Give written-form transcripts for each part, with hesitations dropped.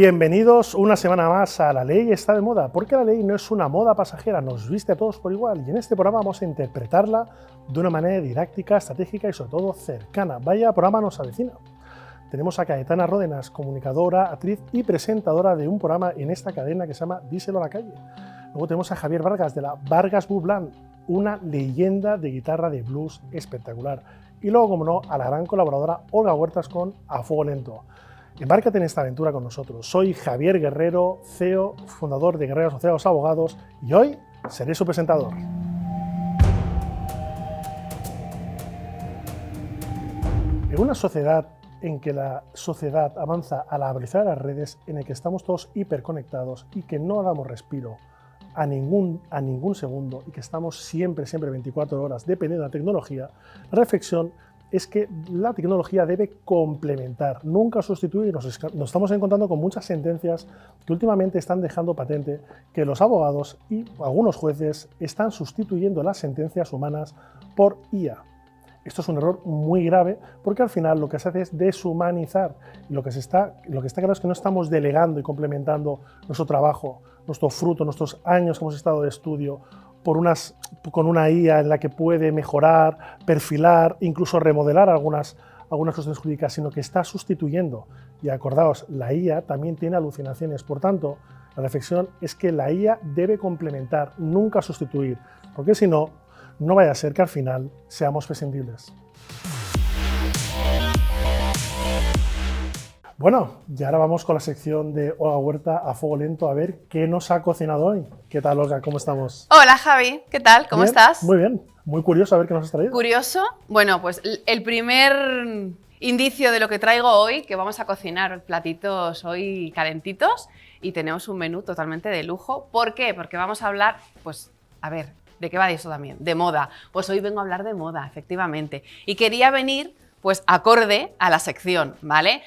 Bienvenidos una semana más a La Ley está de moda, porque la ley no es una moda pasajera, nos viste a todos por igual y en este programa vamos a interpretarla de una manera didáctica, estratégica y sobre todo cercana. Vaya programa nos avecina. Tenemos a Cayetana Ródenas, comunicadora, actriz y presentadora de un programa en esta cadena que se llama Díselo a la calle. Luego tenemos a Javier Vargas de la Vargas Blues Band, una leyenda de guitarra de blues espectacular. Y luego, como no, a la gran colaboradora Olga Huertas con A Fuego Lento. Embárcate en esta aventura con nosotros. Soy Javier Guerrero, CEO, fundador de Guerreros Asociados Abogados, y hoy seré su presentador. En una sociedad en que la sociedad avanza a la velocidad de las redes, en el que estamos todos hiperconectados y que no damos respiro a ningún segundo y que estamos siempre 24 horas dependiendo de la tecnología, la reflexión es que la tecnología debe complementar, nunca sustituir. Nos estamos encontrando con muchas sentencias que últimamente están dejando patente que los abogados y algunos jueces están sustituyendo las sentencias humanas por IA. Esto es un error muy grave porque al final lo que se hace es deshumanizar. Y lo que está claro es que no estamos delegando y complementando nuestro trabajo, nuestro fruto, nuestros años que hemos estado de estudio con una IA en la que puede mejorar, perfilar, incluso remodelar algunas cuestiones jurídicas, sino que está sustituyendo. Y acordaos, la IA también tiene alucinaciones. Por tanto, la reflexión es que la IA debe complementar, nunca sustituir, porque si no, no vaya a ser que al final seamos prescindibles. Bueno, y ahora vamos con la sección de Olga Huerta a fuego lento a ver qué nos ha cocinado hoy. ¿Qué tal, Olga? ¿Cómo estamos? Hola, Javi. ¿Qué tal? ¿Cómo estás? Muy bien. Muy curioso a ver qué nos has traído. ¿Curioso? Bueno, pues el primer indicio de lo que traigo hoy, que vamos a cocinar platitos hoy calentitos y tenemos un menú totalmente de lujo. ¿Por qué? Porque vamos a hablar, pues, a ver, ¿de qué va eso también? De moda. Pues hoy vengo a hablar de moda, efectivamente. Y quería venir pues acorde a la sección, ¿vale?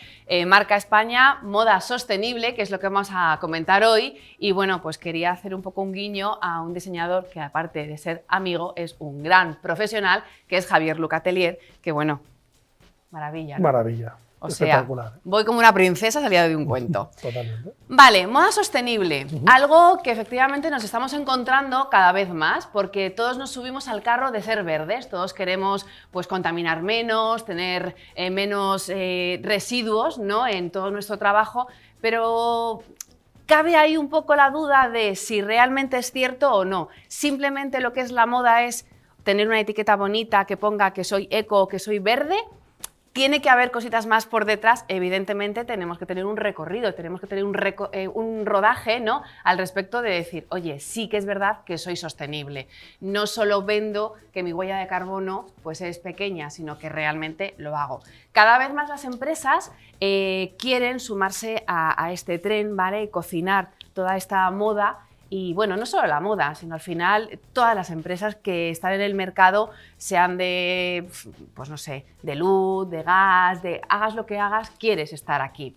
Marca España, moda sostenible, que es lo que vamos a comentar hoy. Y bueno, pues quería hacer un poco un guiño a un diseñador que, aparte de ser amigo, es un gran profesional, que es Javier Lucatelier, que bueno, maravilla, ¿no? Maravilla. O sea, voy como una princesa salida de un cuento. Totalmente. Vale, moda sostenible. Algo que efectivamente nos estamos encontrando cada vez más, porque todos nos subimos al carro de ser verdes, todos queremos pues contaminar menos, tener menos residuos, ¿no?, en todo nuestro trabajo, pero cabe ahí un poco la duda de si realmente es cierto o no. Simplemente lo que es la moda es tener una etiqueta bonita que ponga que soy eco o que soy verde. Tiene que haber cositas más por detrás. Evidentemente tenemos que tener un recorrido, tenemos que tener un rodaje, ¿no?, al respecto de decir, oye, sí que es verdad que soy sostenible. No solo vendo que mi huella de carbono pues es pequeña, sino que realmente lo hago. Cada vez más las empresas quieren sumarse a este tren, ¿vale?, y cocinar toda esta moda. Y bueno, no solo la moda, sino al final todas las empresas que están en el mercado, sean de, pues no sé, de luz, de gas, de hagas lo que hagas, quieres estar aquí.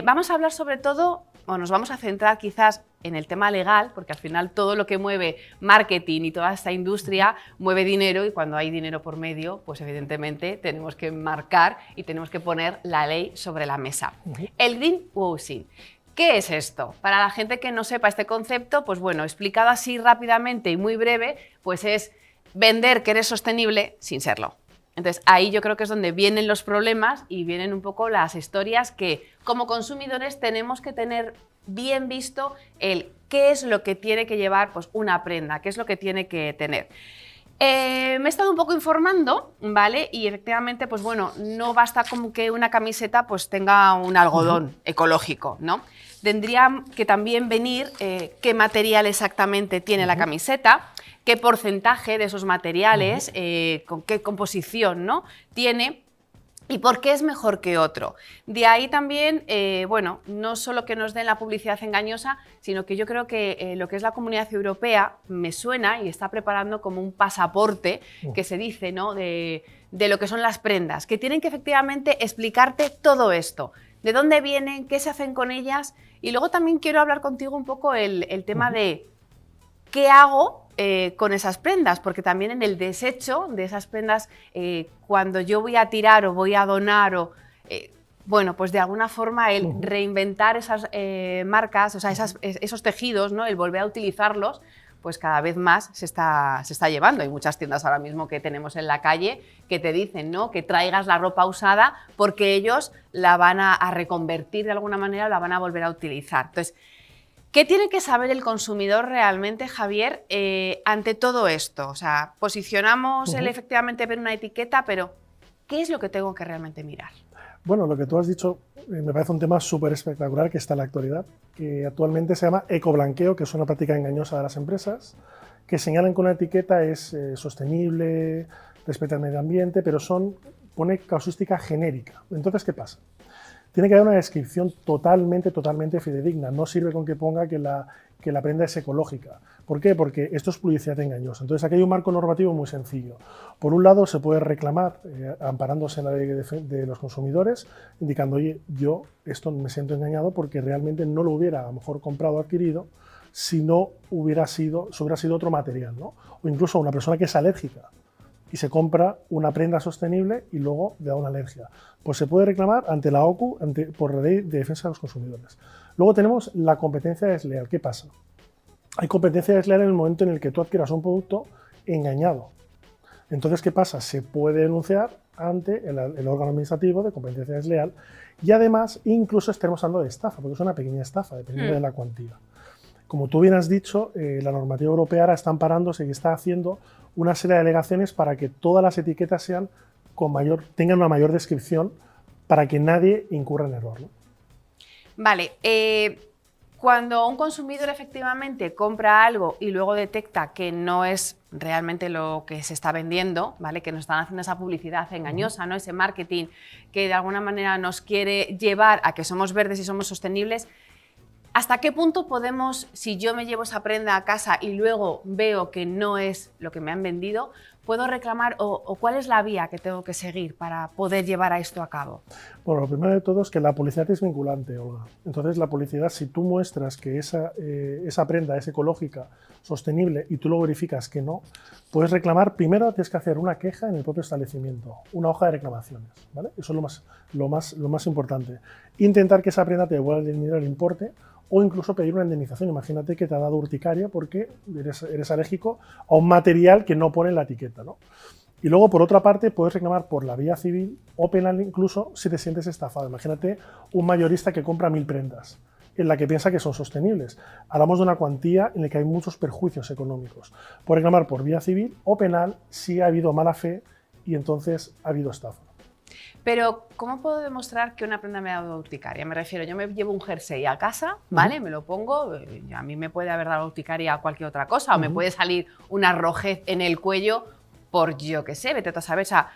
Vamos a hablar sobre todo, o nos vamos a centrar quizás en el tema legal, porque al final todo lo que mueve marketing y toda esta industria mueve dinero, y cuando hay dinero por medio, pues evidentemente tenemos que marcar y tenemos que poner la ley sobre la mesa. El greenwashing. ¿Qué es esto? Para la gente que no sepa este concepto, pues bueno, explicado así rápidamente y muy breve, pues es vender que eres sostenible sin serlo. Entonces ahí yo creo que es donde vienen los problemas y vienen un poco las historias que como consumidores tenemos que tener bien visto el qué es lo que tiene que llevar pues una prenda, qué es lo que tiene que tener. Me he estado un poco informando, ¿vale? Y efectivamente, pues bueno, no basta como que una camiseta pues tenga un algodón ecológico, ¿no? Tendría que también venir qué material exactamente tiene la camiseta, qué porcentaje de esos materiales, con qué composición, ¿no?, tiene. ¿Y por qué es mejor que otro? De ahí también, bueno, no solo que nos den la publicidad engañosa, sino que yo creo que lo que es la Comunidad Europea me suena y está preparando como un pasaporte que se dice, ¿no?, de lo que son las prendas, que tienen que efectivamente explicarte todo esto, de dónde vienen, qué se hacen con ellas. Y luego también quiero hablar contigo un poco el tema de qué hago con esas prendas, porque también en el desecho de esas prendas, cuando yo voy a tirar o voy a donar, bueno, pues de alguna forma el reinventar esas marcas, o sea, esos tejidos, ¿no? El volver a utilizarlos, pues cada vez más se está llevando. Hay muchas tiendas ahora mismo que tenemos en la calle que te dicen, ¿no?, que traigas la ropa usada porque ellos la van a reconvertir de alguna manera, la van a volver a utilizar. Entonces, ¿qué tiene que saber el consumidor realmente, Javier, ante todo esto? O sea, posicionamos el efectivamente ver una etiqueta, pero ¿qué es lo que tengo que realmente mirar? Bueno, lo que tú has dicho me parece un tema súper espectacular que está en la actualidad, que actualmente se llama ecoblanqueo, que es una práctica engañosa de las empresas, que señalan que una etiqueta es sostenible, respeta el medio ambiente, pero pone casuística genérica. Entonces, ¿qué pasa? Tiene que haber una descripción totalmente fidedigna. No sirve con que ponga que la prenda es ecológica. ¿Por qué? Porque esto es publicidad engañosa. Entonces, aquí hay un marco normativo muy sencillo. Por un lado, se puede reclamar, amparándose en la ley de los consumidores, indicando, oye, yo esto me siento engañado porque realmente no lo hubiera a lo mejor comprado o adquirido si no hubiera sido otro material, ¿no? O incluso una persona que es alérgica y se compra una prenda sostenible y luego le da una alergia. Pues se puede reclamar ante la OCU, por la Ley de Defensa de los Consumidores. Luego tenemos la competencia desleal. ¿Qué pasa? Hay competencia desleal en el momento en el que tú adquieras un producto engañado. Entonces, ¿qué pasa? Se puede denunciar ante el órgano administrativo de competencia desleal y además incluso estaremos hablando de estafa, porque es una pequeña estafa, dependiendo de la cuantía. Como tú bien has dicho, la normativa europea ahora está amparándose y está haciendo una serie de alegaciones para que todas las etiquetas tengan una mayor descripción para que nadie incurra en error, ¿no? Vale, cuando un consumidor efectivamente compra algo y luego detecta que no es realmente lo que se está vendiendo, ¿vale?, que nos están haciendo esa publicidad engañosa, ¿no?, ese marketing que de alguna manera nos quiere llevar a que somos verdes y somos sostenibles, ¿hasta qué punto podemos, si yo me llevo esa prenda a casa y luego veo que no es lo que me han vendido, puedo reclamar o cuál es la vía que tengo que seguir para poder llevar a esto a cabo? Bueno, lo primero de todo es que la publicidad es vinculante, Olga. Entonces, la publicidad, si tú muestras que esa prenda es ecológica, sostenible, y tú lo verificas que no, puedes reclamar. Primero tienes que hacer una queja en el propio establecimiento, una hoja de reclamaciones, ¿vale? Eso es lo más importante. Intentar que esa prenda te devuelva el importe, o incluso pedir una indemnización. Imagínate que te ha dado urticaria porque eres alérgico a un material que no pone en la etiqueta, ¿no? Y luego, por otra parte, puedes reclamar por la vía civil o penal incluso si te sientes estafado. Imagínate un mayorista que compra 1000 prendas en la que piensa que son sostenibles. Hablamos de una cuantía en la que hay muchos perjuicios económicos. Puedes reclamar por vía civil o penal si ha habido mala fe y entonces ha habido estafa. Pero, ¿cómo puedo demostrar que una prenda me ha dado urticaria? Me refiero, yo me llevo un jersey a casa, ¿vale? Me lo pongo, a mí me puede haber dado urticaria a cualquier otra cosa, o me puede salir una rojez en el cuello por, yo qué sé, vete a saber. O sea,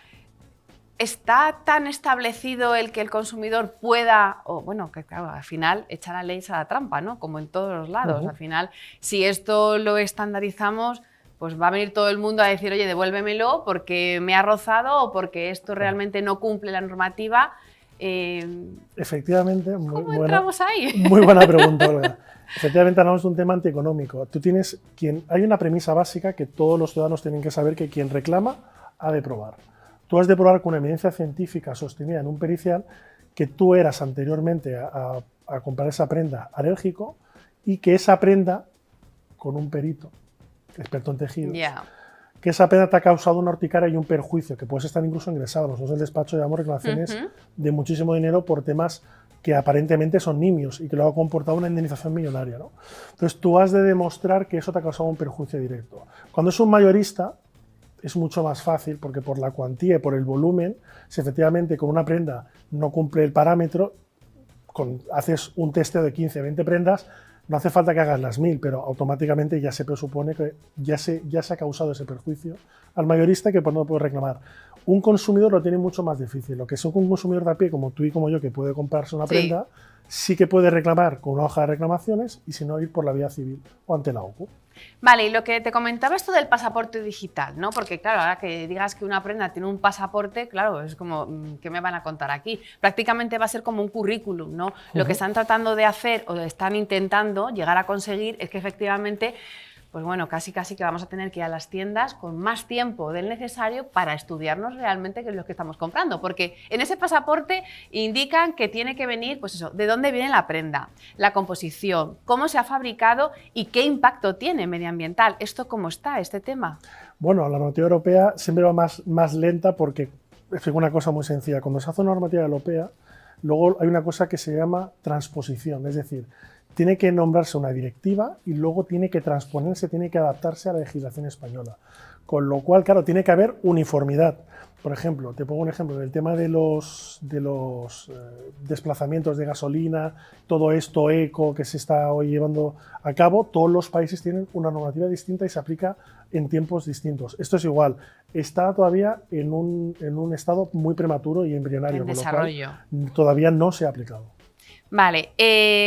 ¿está tan establecido el que el consumidor pueda, o bueno, que claro, al final echar la ley es a la trampa, ¿no? Como en todos los lados. Al final, si esto lo estandarizamos, pues va a venir todo el mundo a decir, oye, devuélvemelo porque me ha rozado o porque esto realmente no cumple la normativa. Efectivamente. ¿Cómo entramos ahí? Muy buena pregunta, Olga. Efectivamente hablamos de un tema antieconómico. Hay una premisa básica que todos los ciudadanos tienen que saber, que quien reclama ha de probar. Tú has de probar con evidencia científica sostenida en un pericial que tú eras anteriormente a comprar esa prenda alérgico y que esa prenda, con un perito experto en tejidos, que esa prenda te ha causado una urticaria y un perjuicio, que puedes estar incluso ingresado. Nosotros en el despacho llevamos reclamaciones de muchísimo dinero por temas que aparentemente son nimios y que luego ha comportado una indemnización millonaria, ¿no? Entonces tú has de demostrar que eso te ha causado un perjuicio directo. Cuando es un mayorista es mucho más fácil, porque por la cuantía y por el volumen, si efectivamente con una prenda no cumple el parámetro, haces un testeo de 15, 20 prendas, no hace falta que hagas las 1000, pero automáticamente ya se presupone que ya se ha causado ese perjuicio al mayorista, que pues no puede reclamar. Un consumidor lo tiene mucho más difícil. Lo que es un consumidor de a pie, como tú y como yo, que puede comprarse una prenda, sí que puede reclamar con una hoja de reclamaciones y si no, ir por la vía civil o ante la OCU. Vale, y lo que te comentaba esto del pasaporte digital, ¿no? Porque claro, ahora que digas que una prenda tiene un pasaporte, claro, es como, ¿qué me van a contar aquí? Prácticamente va a ser como un currículum, ¿no? Lo que están tratando de hacer o están intentando llegar a conseguir es que efectivamente pues bueno, casi que vamos a tener que ir a las tiendas con más tiempo del necesario para estudiarnos realmente qué es lo que estamos comprando, porque en ese pasaporte indican que tiene que venir, pues eso, de dónde viene la prenda, la composición, cómo se ha fabricado y qué impacto tiene medioambiental. ¿Esto cómo está, este tema? Bueno, la normativa europea siempre va más lenta porque es una cosa muy sencilla. Cuando se hace una normativa europea, luego hay una cosa que se llama transposición, es decir, tiene que nombrarse una directiva y luego tiene que transponerse, tiene que adaptarse a la legislación española. Con lo cual, claro, tiene que haber uniformidad. Por ejemplo, te pongo un ejemplo, en el tema de los desplazamientos de gasolina, todo esto eco que se está hoy llevando a cabo, todos los países tienen una normativa distinta y se aplica en tiempos distintos. Esto es igual, está todavía en un estado muy prematuro y embrionario, En desarrollo. Con lo cual todavía no se ha aplicado. Vale,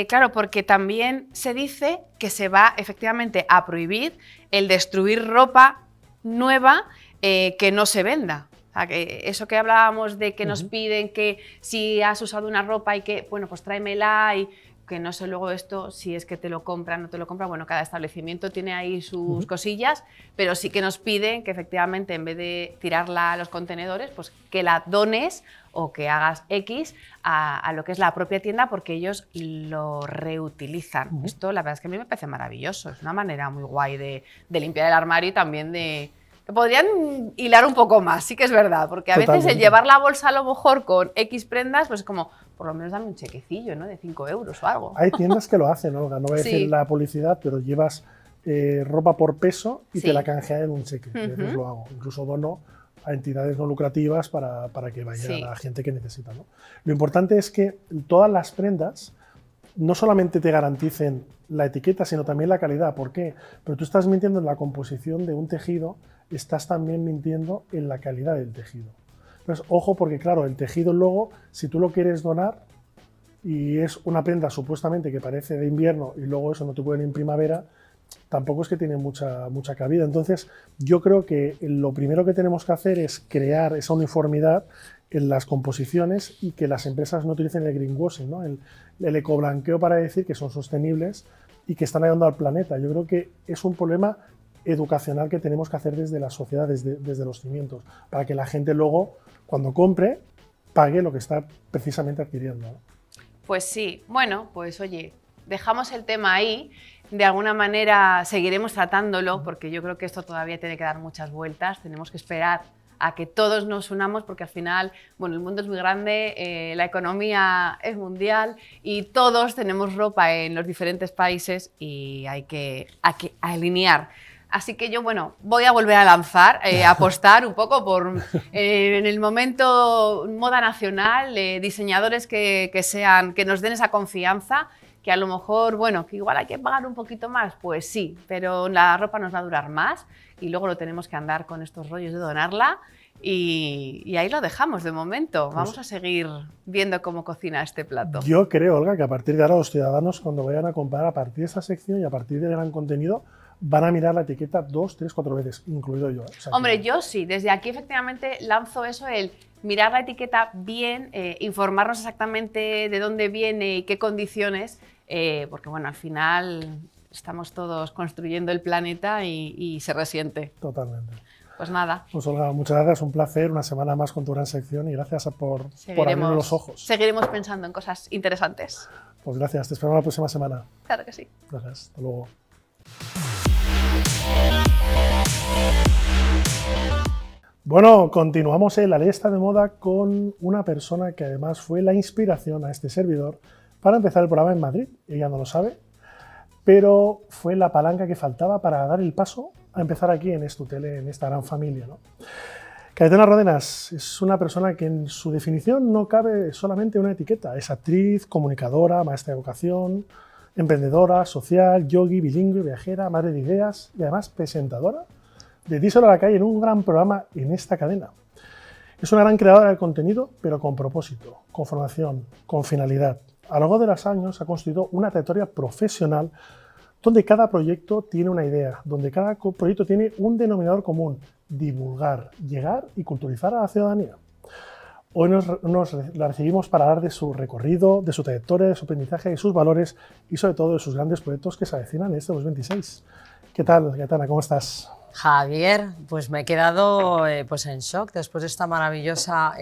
claro, porque también se dice que se va efectivamente a prohibir el destruir ropa nueva que no se venda. O sea, que eso que hablábamos de que nos piden que si has usado una ropa y que, bueno, pues tráemela y que no sé luego esto, si es que te lo compran o no te lo compran, bueno, cada establecimiento tiene ahí sus cosillas, pero sí que nos piden que efectivamente en vez de tirarla a los contenedores, pues que la dones o que hagas X a lo que es la propia tienda porque ellos lo reutilizan. Esto la verdad es que a mí me parece maravilloso, es una manera muy guay de limpiar el armario y también de... que podrían hilar un poco más, sí que es verdad, porque a veces el llevar la bolsa a lo mejor con X prendas, pues como, por lo menos dame un chequecillo, ¿no? De 5 euros o algo. Hay tiendas que lo hacen, Olga, no voy a decir la publicidad, pero llevas ropa por peso y te la canjean en un cheque. Yo lo hago, incluso dono a entidades no lucrativas para que vaya a gente que necesita, ¿no? Lo importante es que todas las prendas no solamente te garanticen la etiqueta, sino también la calidad. ¿Por qué? Pero tú estás mintiendo en la composición de un tejido, estás también mintiendo en la calidad del tejido. Entonces, ojo, porque claro, el tejido luego, si tú lo quieres donar y es una prenda supuestamente que parece de invierno y luego eso no te pueden en primavera, tampoco es que tiene mucha cabida. Entonces, yo creo que lo primero que tenemos que hacer es crear esa uniformidad en las composiciones y que las empresas no utilicen el greenwashing, ¿no? el ecoblanqueo para decir que son sostenibles y que están ayudando al planeta. Yo creo que es un problema educacional que tenemos que hacer desde la sociedad, desde los cimientos, para que la gente luego, cuando compre, pague lo que está precisamente adquiriendo, ¿no? Pues sí, bueno, pues oye, dejamos el tema ahí, de alguna manera seguiremos tratándolo, porque yo creo que esto todavía tiene que dar muchas vueltas, tenemos que esperar a que todos nos unamos, porque al final, bueno, el mundo es muy grande, la economía es mundial y todos tenemos ropa en los diferentes países y hay que alinear. Así que yo, bueno, voy a volver a lanzar, a apostar un poco por, en el momento, moda nacional, diseñadores que nos den esa confianza, que a lo mejor, bueno, que igual hay que pagar un poquito más, pues sí, pero la ropa nos va a durar más y luego lo tenemos que andar con estos rollos de donarla y ahí lo dejamos de momento. Vamos a seguir viendo cómo cocina este plato. Yo creo, Olga, que a partir de ahora los ciudadanos, cuando vayan a comprar a partir de esta sección y a partir del gran contenido, van a mirar la etiqueta 2, 3, 4 veces, incluido yo. O sea, hombre, yo sí, desde aquí efectivamente lanzo eso, el mirar la etiqueta bien, informarnos exactamente de dónde viene y qué condiciones, porque bueno, al final estamos todos construyendo el planeta y se resiente. Totalmente. Pues nada. Pues Olga, muchas gracias, un placer, una semana más con tu gran sección y gracias por abrirnos los ojos. Seguiremos pensando en cosas interesantes. Pues gracias, te esperamos la próxima semana. Claro que sí. Gracias, hasta luego. Bueno, continuamos en La Ley está de moda con una persona que además fue la inspiración a este servidor para empezar el programa en Madrid. Ella no lo sabe, pero fue la palanca que faltaba para dar el paso a empezar aquí en Estutele, en esta gran familia, ¿no? Cayetana Ródenas es una persona que en su definición no cabe solamente una etiqueta. Es actriz, comunicadora, maestra de educación, emprendedora, social, yogi, bilingüe, viajera, madre de ideas y además presentadora de Díselo a la calle en un gran programa en esta cadena. Es una gran creadora de contenido, pero con propósito, con formación, con finalidad. A lo largo de los años ha construido una trayectoria profesional donde cada proyecto tiene una idea, donde cada proyecto tiene un denominador común: divulgar, llegar y culturizar a la ciudadanía. Hoy la recibimos para hablar de su recorrido, de su trayectoria, de su aprendizaje y sus valores y sobre todo de sus grandes proyectos que se avecinan en este 2026. ¿Qué tal, Cayetana? ¿Cómo estás? Javier, pues me he quedado pues en shock después de esta maravillosa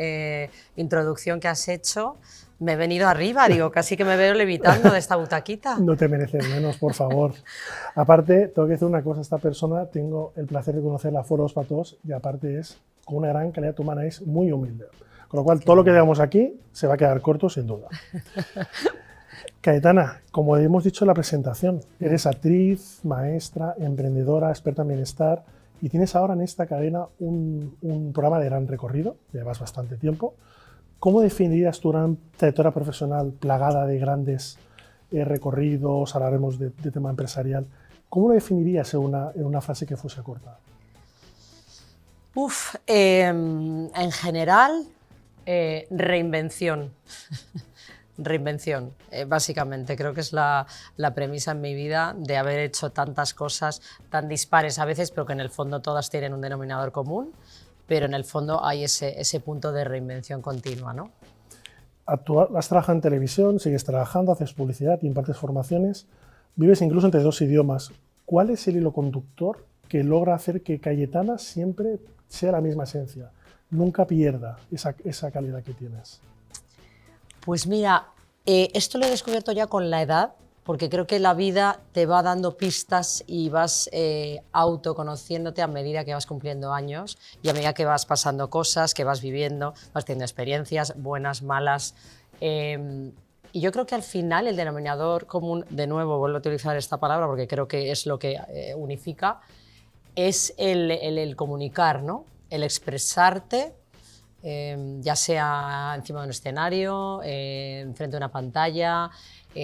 introducción que has hecho. Me he venido arriba, digo, casi que me veo levitando de esta butaquita. No te mereces menos, por favor. Aparte, tengo que decir una cosa, esta persona, tengo el placer de conocerla a foros patos y aparte es, con una gran calidad humana, es muy humilde. Con lo cual, todo lo que digamos aquí se va a quedar corto, sin duda. Cayetana, como hemos dicho en la presentación, eres actriz, maestra, emprendedora, experta en bienestar y tienes ahora en esta cadena un programa de gran recorrido, llevas bastante tiempo. ¿Cómo definirías tu gran trayectoria profesional plagada de grandes recorridos, hablaremos de tema empresarial? ¿Cómo lo definirías en una frase que fuese corta? En general, reinvención. Reinvención, básicamente. Creo que es la premisa en mi vida de haber hecho tantas cosas tan dispares a veces, pero que en el fondo todas tienen un denominador común, pero en el fondo hay ese punto de reinvención continua, ¿no? Has trabajado en televisión, sigues trabajando, haces publicidad, impartes formaciones, vives incluso entre dos idiomas. ¿Cuál es el hilo conductor que logra hacer que Cayetana siempre sea la misma esencia, nunca pierda esa calidad que tienes? Pues mira, esto lo he descubierto ya con la edad, porque creo que la vida te va dando pistas y vas autoconociéndote a medida que vas cumpliendo años y a medida que vas pasando cosas, que vas viviendo, vas teniendo experiencias buenas, malas. Y yo creo que al final el denominador común, de nuevo vuelvo a utilizar esta palabra porque creo que es lo que unifica, es el comunicar, ¿no? El expresarte. Ya sea encima de un escenario, enfrente de una pantalla,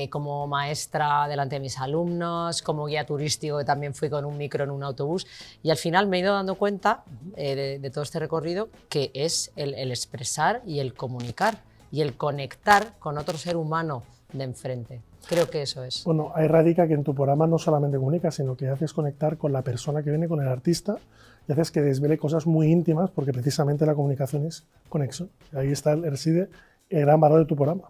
como maestra delante de mis alumnos, como guía turístico que también fui con un micro en un autobús y al final me he ido dando cuenta de todo este recorrido que es el expresar y el comunicar y el conectar con otro ser humano de enfrente. Creo que eso es. Bueno, ahí radica que en tu programa no solamente comunicas, sino que haces conectar con la persona que viene, con el artista, y haces que desvele cosas muy íntimas, porque precisamente la comunicación es conexión. Ahí reside el gran valor de tu programa.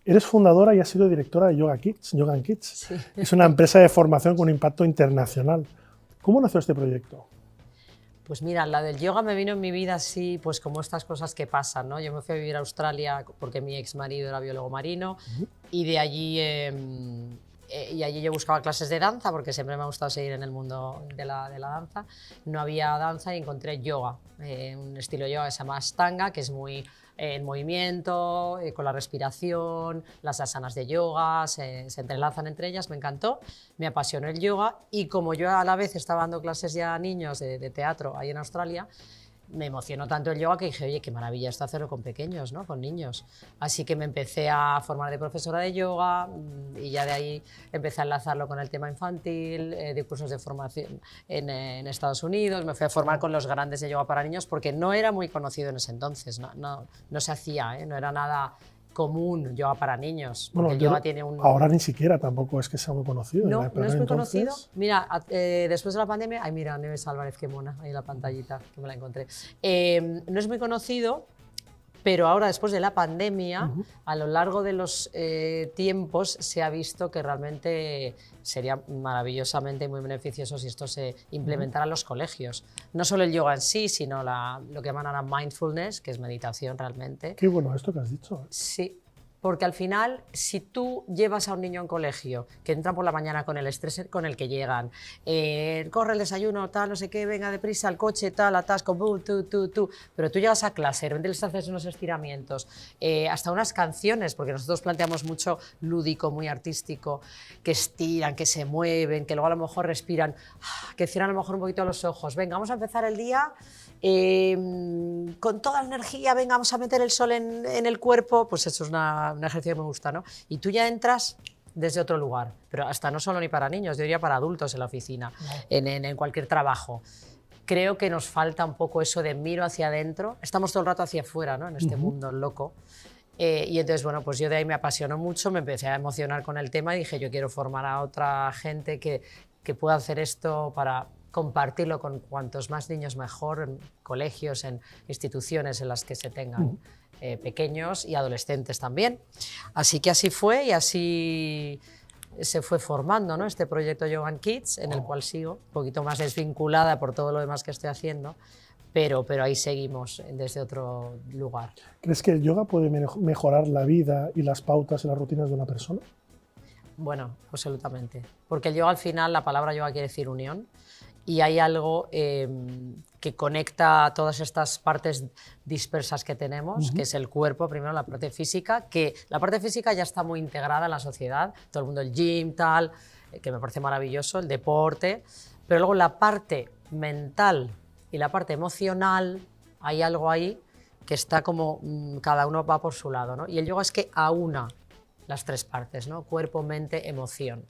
Eres fundadora y has sido directora de Yoga Kids. Sí. Es una empresa de formación con impacto internacional. ¿Cómo nació este proyecto? Pues mira, la del yoga me vino en mi vida así, pues como estas cosas que pasan, ¿no? Yo me fui a vivir a Australia porque mi ex marido era biólogo marino y de allí, allí yo buscaba clases de danza porque siempre me ha gustado seguir en el mundo de la danza. No había danza y encontré yoga, un estilo yoga que se llama Ashtanga, que es muy en movimiento, con la respiración, las asanas de yoga, se entrelazan entre ellas, me encantó, me apasionó el yoga y como yo a la vez estaba dando clases ya a niños de teatro ahí en Australia, me emocionó tanto el yoga que dije, oye, qué maravilla esto hacerlo con pequeños, ¿no? Con niños. Así que me empecé a formar de profesora de yoga y ya de ahí empecé a enlazarlo con el tema infantil, de cursos de formación en Estados Unidos. Me fui a formar con los grandes de yoga para niños porque no era muy conocido en ese entonces, no se hacía, no era nada común yoga para niños. Porque Bueno, el yoga tiene un... Ahora ni siquiera tampoco es que sea muy conocido. No, no es muy conocido. Entonces... Mira, después de la pandemia... Ay, mira, Neves Álvarez, qué mona, ahí en la pantallita, que me la encontré. No es muy conocido, pero ahora, después de la pandemia, a lo largo de los tiempos, se ha visto que realmente sería maravillosamente muy beneficioso si esto se implementara en los colegios. No solo el yoga en sí, sino lo que llaman ahora mindfulness, que es meditación realmente. Qué bueno esto que has dicho. Sí. Porque al final, si tú llevas a un niño en colegio, que entran por la mañana con el estrés con el que llegan, corre el desayuno, tal, no sé qué, venga deprisa, al coche, tal, atasco, pero tú llegas a clase, de repente les haces unos estiramientos, hasta unas canciones, porque nosotros planteamos mucho lúdico, muy artístico, que estiran, que se mueven, que luego a lo mejor respiran, que cierran a lo mejor un poquito los ojos. Venga, vamos a empezar el día con toda la energía, venga, vamos a meter el sol en el cuerpo, pues eso es un ejercicio que me gusta, ¿no? Y tú ya entras desde otro lugar, pero hasta no solo ni para niños, yo diría para adultos en la oficina, en cualquier trabajo. Creo que nos falta un poco eso de miro hacia adentro, estamos todo el rato hacia afuera, ¿no? En este mundo loco. Y entonces, bueno, pues yo de ahí me apasionó mucho, me empecé a emocionar con el tema y dije, yo quiero formar a otra gente que pueda hacer esto para compartirlo con cuantos más niños mejor, en colegios, en instituciones en las que se tengan pequeños y adolescentes también. Así que así fue y así se fue formando, ¿no? Este proyecto Yoga and Kids, en el cual sigo, un poquito más desvinculada por todo lo demás que estoy haciendo, pero ahí seguimos desde otro lugar. ¿Crees que el yoga puede mejorar la vida y las pautas y las rutinas de una persona? Bueno, absolutamente. Porque el yoga al final, la palabra yoga quiere decir unión, y hay algo que conecta todas estas partes dispersas que tenemos, que es el cuerpo, primero la parte física, que la parte física ya está muy integrada en la sociedad, todo el mundo el gym, tal, que me parece maravilloso, el deporte, pero luego la parte mental y la parte emocional, hay algo ahí que está como cada uno va por su lado, ¿no? Y el yoga es que aúna las tres partes, ¿no? Cuerpo, mente, emoción.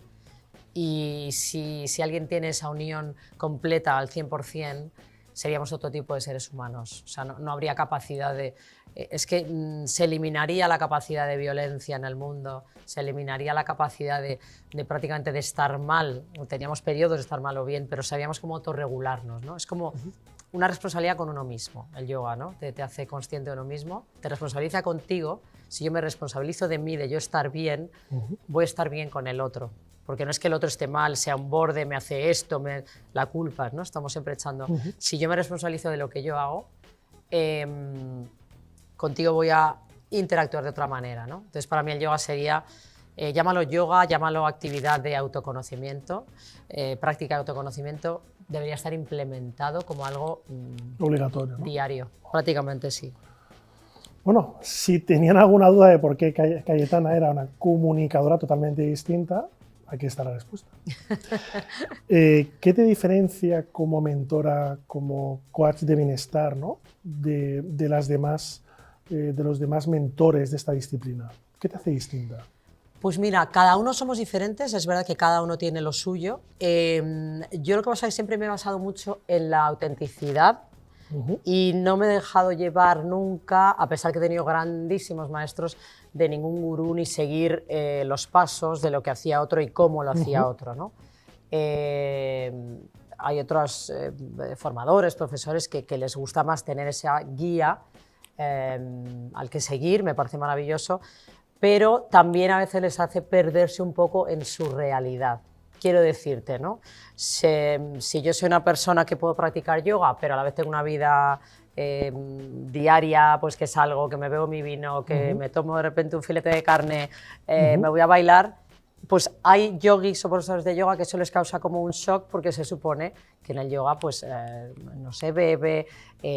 Y si alguien tiene esa unión completa al 100%, seríamos otro tipo de seres humanos. O sea, no habría capacidad de... Es que se eliminaría la capacidad de violencia en el mundo, se eliminaría la capacidad de prácticamente de estar mal. Teníamos periodos de estar mal o bien, pero sabíamos cómo autorregularnos, ¿no? Es como una responsabilidad con uno mismo, el yoga, ¿no? Te hace consciente de uno mismo, te responsabiliza contigo. Si yo me responsabilizo de mí, de yo estar bien, voy a estar bien con el otro. Porque no es que el otro esté mal, sea un borde, me hace esto, la culpa, ¿no? Estamos siempre echando. Si yo me responsabilizo de lo que yo hago, contigo voy a interactuar de otra manera, ¿no? Entonces, para mí el yoga sería, llámalo yoga, llámalo actividad de autoconocimiento, práctica de autoconocimiento, debería estar implementado como algo obligatorio, ¿no? Diario, prácticamente sí. Bueno, si tenían alguna duda de por qué Cayetana era una comunicadora totalmente distinta, aquí está la respuesta. ¿Qué te diferencia como mentora, como coach de bienestar, ¿no? de los demás mentores de esta disciplina? ¿Qué te hace distinta? Pues mira, cada uno somos diferentes, es verdad que cada uno tiene lo suyo. Yo lo que pasa es que siempre me he basado mucho en la autenticidad y no me he dejado llevar nunca, a pesar que he tenido grandísimos maestros, de ningún gurú ni seguir los pasos de lo que hacía otro y cómo lo hacía otro, ¿no? Hay otros formadores, profesores que les gusta más tener esa guía al que seguir, me parece maravilloso, pero también a veces les hace perderse un poco en su realidad. Quiero decirte, ¿no? Si yo soy una persona que puedo practicar yoga, pero a la vez tengo una vida diaria, pues que salgo, que me bebo mi vino, que me tomo de repente un filete de carne, me voy a bailar, pues hay yogis o profesores de yoga que eso les causa como un shock porque se supone que en el yoga pues no se bebe,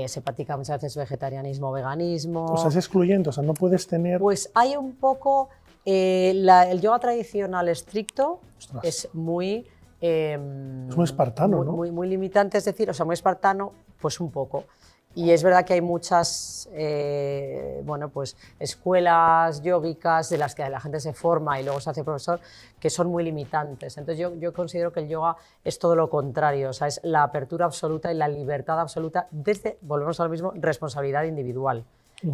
se practica muchas veces vegetarianismo, veganismo. O sea, es excluyente, o sea, no puedes tener... Pues hay un poco... el yoga tradicional estricto es muy... es muy espartano, ¿no? Muy limitante, es decir, o sea, muy espartano, pues un poco. Y es verdad que hay muchas bueno, pues, escuelas yógicas de las que la gente se forma y luego se hace profesor, que son muy limitantes. Entonces yo considero que el yoga es todo lo contrario, o sea, es la apertura absoluta y la libertad absoluta desde, volvemos a lo mismo, responsabilidad individual.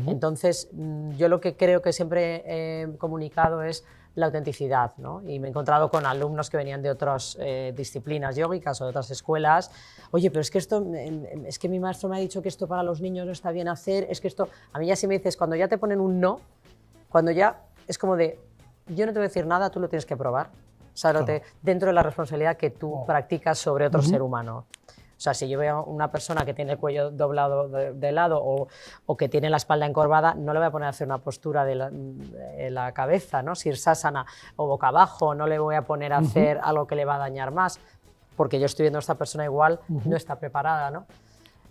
Entonces, yo lo que creo que siempre he comunicado es la autenticidad, ¿no? Y me he encontrado con alumnos que venían de otras disciplinas yógicas o de otras escuelas. Oye, pero es que esto, es que mi maestro me ha dicho que esto para los niños no está bien hacer, es que esto... A mí ya si me dices, cuando ya te ponen un no, cuando ya es como de, yo no te voy a decir nada, tú lo tienes que probar. O sea, dentro de la responsabilidad que tú practicas sobre otro ser humano. O sea, si yo veo a una persona que tiene el cuello doblado de lado o que tiene la espalda encorvada, no le voy a poner a hacer una postura de la cabeza, ¿no? Sirsasana o boca abajo, no le voy a poner a hacer algo que le va a dañar más, porque yo estoy viendo a esta persona igual, no está preparada, ¿no?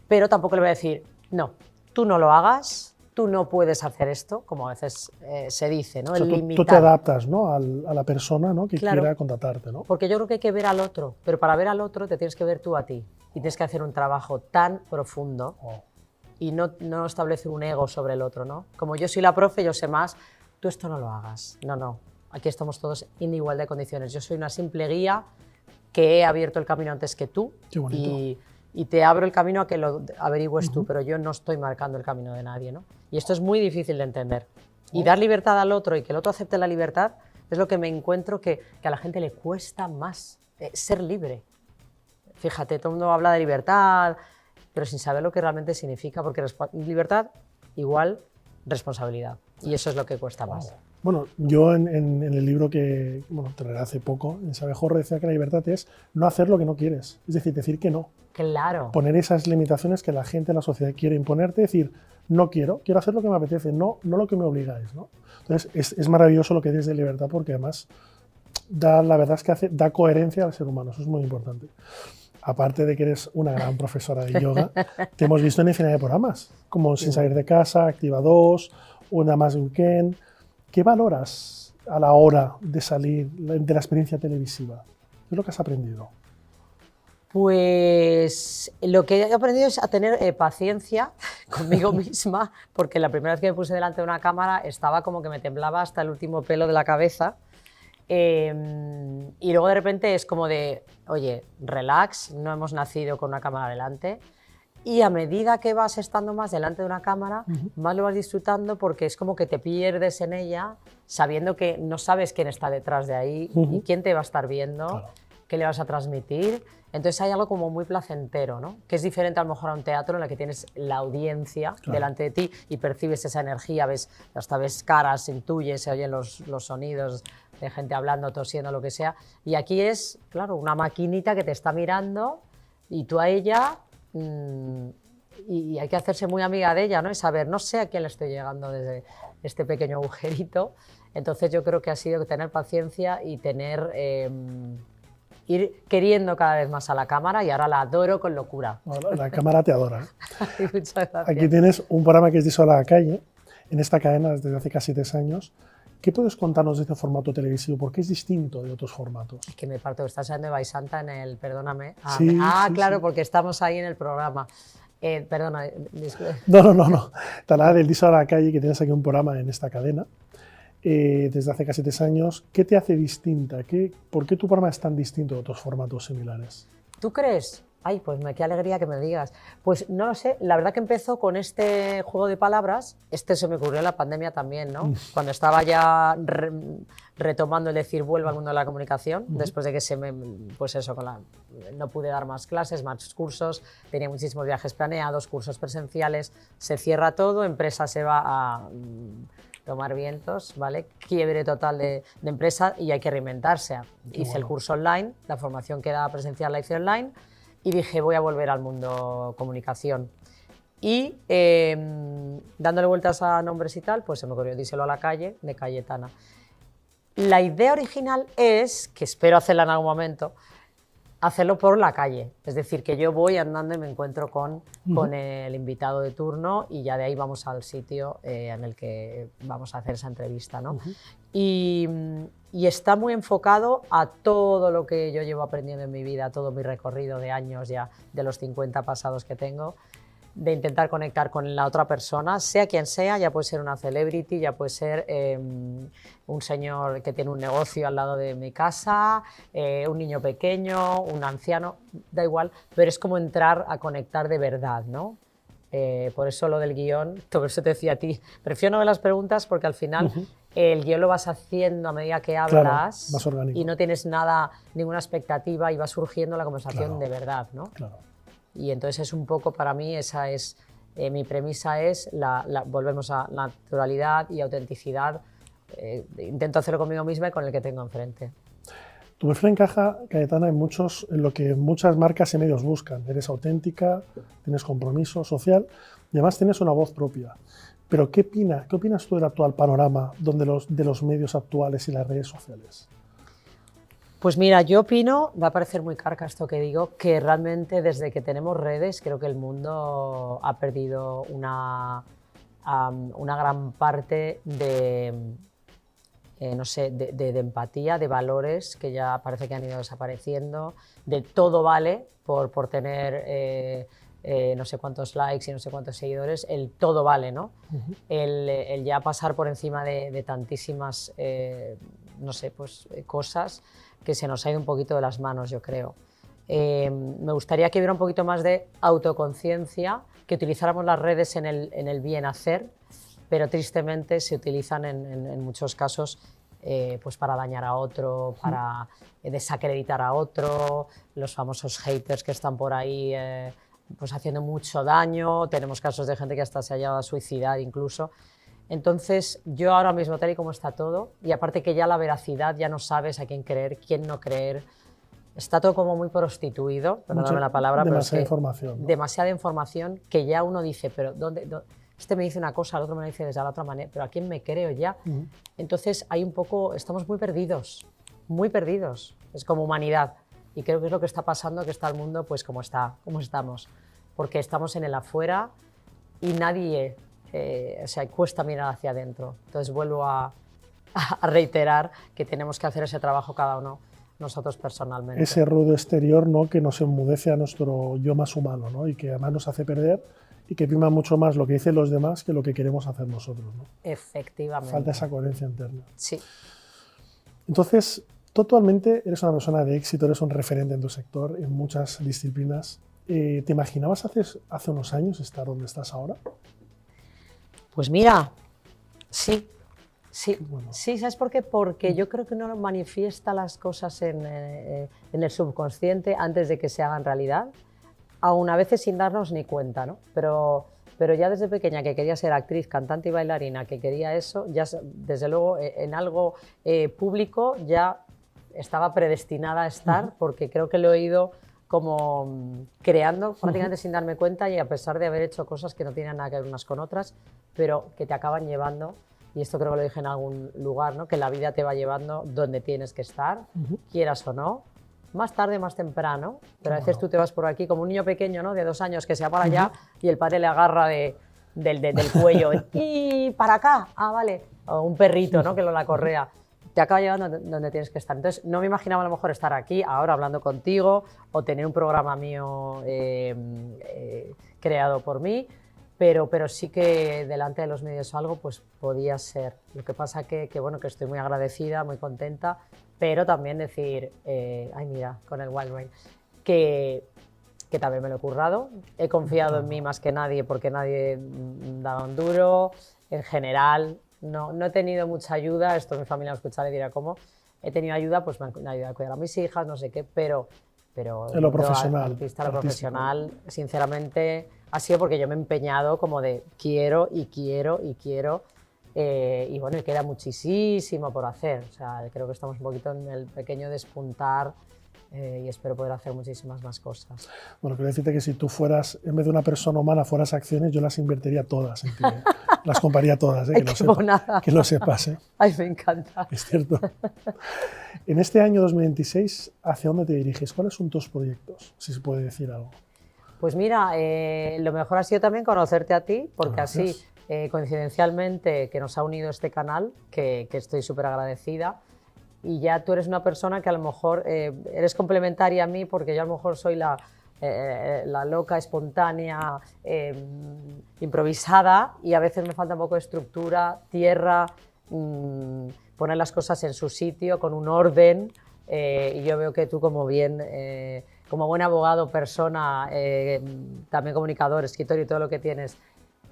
Pero tampoco le voy a decir, no, tú no lo hagas, tú no puedes hacer esto, como a veces se dice, ¿no? O sea, tú te adaptas, ¿no? a la persona, ¿no? que quiera contratarte, ¿no? Porque yo creo que hay que ver al otro, pero para ver al otro te tienes que ver tú a ti. Y tienes que hacer un trabajo tan profundo y no establecer un ego sobre el otro, ¿no? Como yo soy la profe, yo sé más, tú esto no lo hagas. No, aquí estamos todos en igualdad de condiciones. Yo soy una simple guía que he abierto el camino antes que tú y te abro el camino a que lo averigües tú, pero yo no estoy marcando el camino de nadie, ¿no? Y esto es muy difícil de entender. Y dar libertad al otro y que el otro acepte la libertad es lo que me encuentro que a la gente le cuesta más, ser libre. Fíjate, todo el mundo habla de libertad, pero sin saber lo que realmente significa, porque libertad igual responsabilidad, y eso es lo que cuesta más. Bueno, yo en el libro que te regalé hace poco, en Sabejorro, decía que la libertad es no hacer lo que no quieres, es decir que no. Claro. Poner esas limitaciones que la gente, la sociedad quiere imponerte, decir, no quiero hacer lo que me apetece, no lo que me obligáis, ¿no? Entonces, es maravilloso lo que dices de libertad porque además la verdad es que da coherencia al ser humano, eso es muy importante. Aparte de que eres una gran profesora de yoga, te hemos visto en infinidad de programas, como Sin salir de casa, Activa 2, Una más weekend. ¿Qué valoras a la hora de salir de la experiencia televisiva? ¿Qué es lo que has aprendido? Pues lo que he aprendido es a tener paciencia conmigo misma, porque la primera vez que me puse delante de una cámara estaba como que me temblaba hasta el último pelo de la cabeza. Y luego de repente es como de, oye, relax, no hemos nacido con una cámara delante. Y a medida que vas estando más delante de una cámara, más lo vas disfrutando porque es como que te pierdes en ella, sabiendo que no sabes quién está detrás de ahí y quién te va a estar viendo, claro, qué le vas a transmitir. Entonces hay algo como muy placentero, ¿no? Que es diferente a lo mejor a un teatro en el que tienes la audiencia, claro, delante de ti y percibes esa energía, hasta ves caras, intuyes, se oyen los sonidos de gente hablando, tosiendo, lo que sea. Y aquí es, claro, una maquinita que te está mirando y tú a ella... y hay que hacerse muy amiga de ella, ¿no? Y saber, no sé a quién le estoy llegando desde este pequeño agujerito. Entonces yo creo que ha sido tener paciencia y ir queriendo cada vez más a la cámara, y ahora la adoro con locura. La cámara te adora. Muchas gracias. Aquí tienes un programa que es Díselo a la calle, en esta cadena desde hace casi 3 años. ¿Qué puedes contarnos de este formato televisivo? ¿Por qué es distinto de otros formatos? Es que me parto, estás hablando de Baisanta en el, perdóname. Sí, claro, sí. Porque estamos ahí en el programa. Perdona. No. Talar, el Díselo a la calle, que tienes aquí un programa en esta cadena, desde hace casi 3 años. ¿Qué te hace distinta? ¿Por qué tu programa es tan distinto de otros formatos similares? ¿Tú crees? Ay, pues qué alegría que me digas. Pues no lo sé, la verdad que empezó con este juego de palabras, se me ocurrió en la pandemia también, ¿no? Cuando estaba ya retomando el decir vuelvo al mundo de la comunicación, después de que pues eso, no pude dar más clases, más cursos, tenía muchísimos viajes planeados, cursos presenciales, se cierra todo, empresa se va a tomar vientos, ¿vale? Quiebre total de empresa y hay que reinventarse. Hice el curso online, la formación que daba presencial la hice online, y dije, voy a volver al mundo comunicación. Y dándole vueltas a nombres y tal, pues se me ocurrió Díselo a la calle, de Cayetana. La idea original es, que espero hacerla en algún momento, hacerlo por la calle. Es decir, que yo voy andando y me encuentro con el invitado de turno y ya de ahí vamos al sitio en el que vamos a hacer esa entrevista, ¿no? Y está muy enfocado a todo lo que yo llevo aprendiendo en mi vida, todo mi recorrido de años ya, de los 50 pasados que tengo, de intentar conectar con la otra persona, sea quien sea, ya puede ser una celebrity, ya puede ser un señor que tiene un negocio al lado de mi casa, un niño pequeño, un anciano, da igual, pero es como entrar a conectar de verdad, ¿no? Por eso lo del guión, por eso te decía a ti, prefiero no ver las preguntas porque al final el guión lo vas haciendo a medida que hablas, claro, más orgánico, y no tienes ninguna expectativa y va surgiendo la conversación, claro, de verdad, ¿no? Claro. Y entonces es un poco, para mí, esa es mi premisa, es volvemos a naturalidad y autenticidad. Intento hacerlo conmigo misma y con el que tengo enfrente. Tu perfil encaja, Cayetana, en lo que muchas marcas y medios buscan. Eres auténtica, tienes compromiso social y además tienes una voz propia. Pero ¿qué opinas tú del actual panorama de los medios actuales y las redes sociales? Pues mira, yo opino, va a parecer muy carca esto que digo, que realmente desde que tenemos redes creo que el mundo ha perdido una gran parte de, no sé, de empatía, de valores que ya parece que han ido desapareciendo, de todo vale por tener no sé cuántos likes y no sé cuántos seguidores, el todo vale, ¿no? El ya pasar por encima de tantísimas, no sé, pues cosas que se nos ha ido un poquito de las manos, yo creo. Me gustaría que hubiera un poquito más de autoconciencia, que utilizáramos las redes en el bien hacer, pero tristemente se utilizan en muchos casos pues para dañar a otro, para desacreditar a otro, los famosos haters que están por ahí pues haciendo mucho daño, tenemos casos de gente que hasta se ha llegado a suicidar incluso. Entonces, yo ahora mismo, tal y como está todo, y aparte que ya la veracidad, ya no sabes a quién creer, quién no creer, está todo como muy prostituido, perdóname la palabra, pero es demasiada que información, ¿no? demasiada información que ya uno dice, pero este me dice una cosa, el otro me lo dice desde la otra manera, pero ¿a quién me creo ya? Entonces, hay un poco, estamos muy perdidos, es como humanidad, y creo que es lo que está pasando, que está el mundo pues como estamos, porque estamos en el afuera y nadie, o sea, cuesta mirar hacia adentro. Entonces vuelvo a reiterar que tenemos que hacer ese trabajo cada uno, nosotros personalmente. Ese ruido exterior, ¿no?, que nos enmudece a nuestro yo más humano, ¿no?, y que además nos hace perder y que prima mucho más lo que dicen los demás que lo que queremos hacer nosotros, ¿no? Efectivamente. Falta esa coherencia interna. Sí. Entonces, tú actualmente eres una persona de éxito, eres un referente en tu sector, en muchas disciplinas. ¿Te imaginabas hace unos años estar donde estás ahora? Pues mira, sí. Bueno. Sí, ¿sabes por qué? Porque yo creo que uno manifiesta las cosas en el subconsciente antes de que se hagan realidad, aún a veces sin darnos ni cuenta, ¿no? Pero ya desde pequeña, que quería ser actriz, cantante y bailarina, que quería eso, ya desde luego en algo público ya estaba predestinada a estar, porque creo que lo he ido como creando prácticamente sin darme cuenta, y a pesar de haber hecho cosas que no tienen nada que ver unas con otras, pero que te acaban llevando, y esto creo que lo dije en algún lugar, ¿no?, que la vida te va llevando donde tienes que estar, quieras o no, más tarde, más temprano, pero a veces tú te vas por aquí como un niño pequeño, ¿no?, de 2 años que se va para allá y el padre le agarra del cuello y para acá, vale, o un perrito, ¿no?, que la correa. Te acaba llevando donde tienes que estar. Entonces, no me imaginaba a lo mejor estar aquí ahora hablando contigo o tener un programa mío creado por mí, pero sí que delante de los medios algo pues podía ser. Lo que pasa que bueno, que estoy muy agradecida, muy contenta, pero también decir, ay mira, con el Wild Brain, que también me lo he currado, he confiado en mí más que nadie porque nadie daba un duro, en general. No he tenido mucha ayuda, esto mi familia lo escuchará y dirá cómo. He tenido ayuda, pues me han ayudado a cuidar a mis hijas, no sé qué, pero en lo profesional. Artista, lo profesional, sinceramente, ha sido porque yo me he empeñado como de quiero y quiero y quiero. Y bueno, y queda muchísimo por hacer. O sea, creo que estamos un poquito en el pequeño despuntar y espero poder hacer muchísimas más cosas. Bueno, quiero decirte que si tú fueras, en vez de una persona humana, fueras acciones, yo las invertiría todas en ti, ¿eh? Las compraría todas, ¿eh? Que lo sepas, ¿eh? Ay, me encanta. Es cierto. En este año 2026, ¿hacia dónde te diriges? ¿Cuáles son tus proyectos? Si se puede decir algo. Pues mira, lo mejor ha sido también conocerte a ti, porque Gracias. así, coincidencialmente, que nos ha unido este canal, que estoy súper agradecida. Y ya tú eres una persona que a lo mejor eres complementaria a mí, porque yo a lo mejor soy la loca, espontánea, improvisada, y a veces me falta un poco de estructura, tierra, poner las cosas en su sitio, con un orden, y yo veo que tú como buen abogado, persona, también comunicador, escritor y todo lo que tienes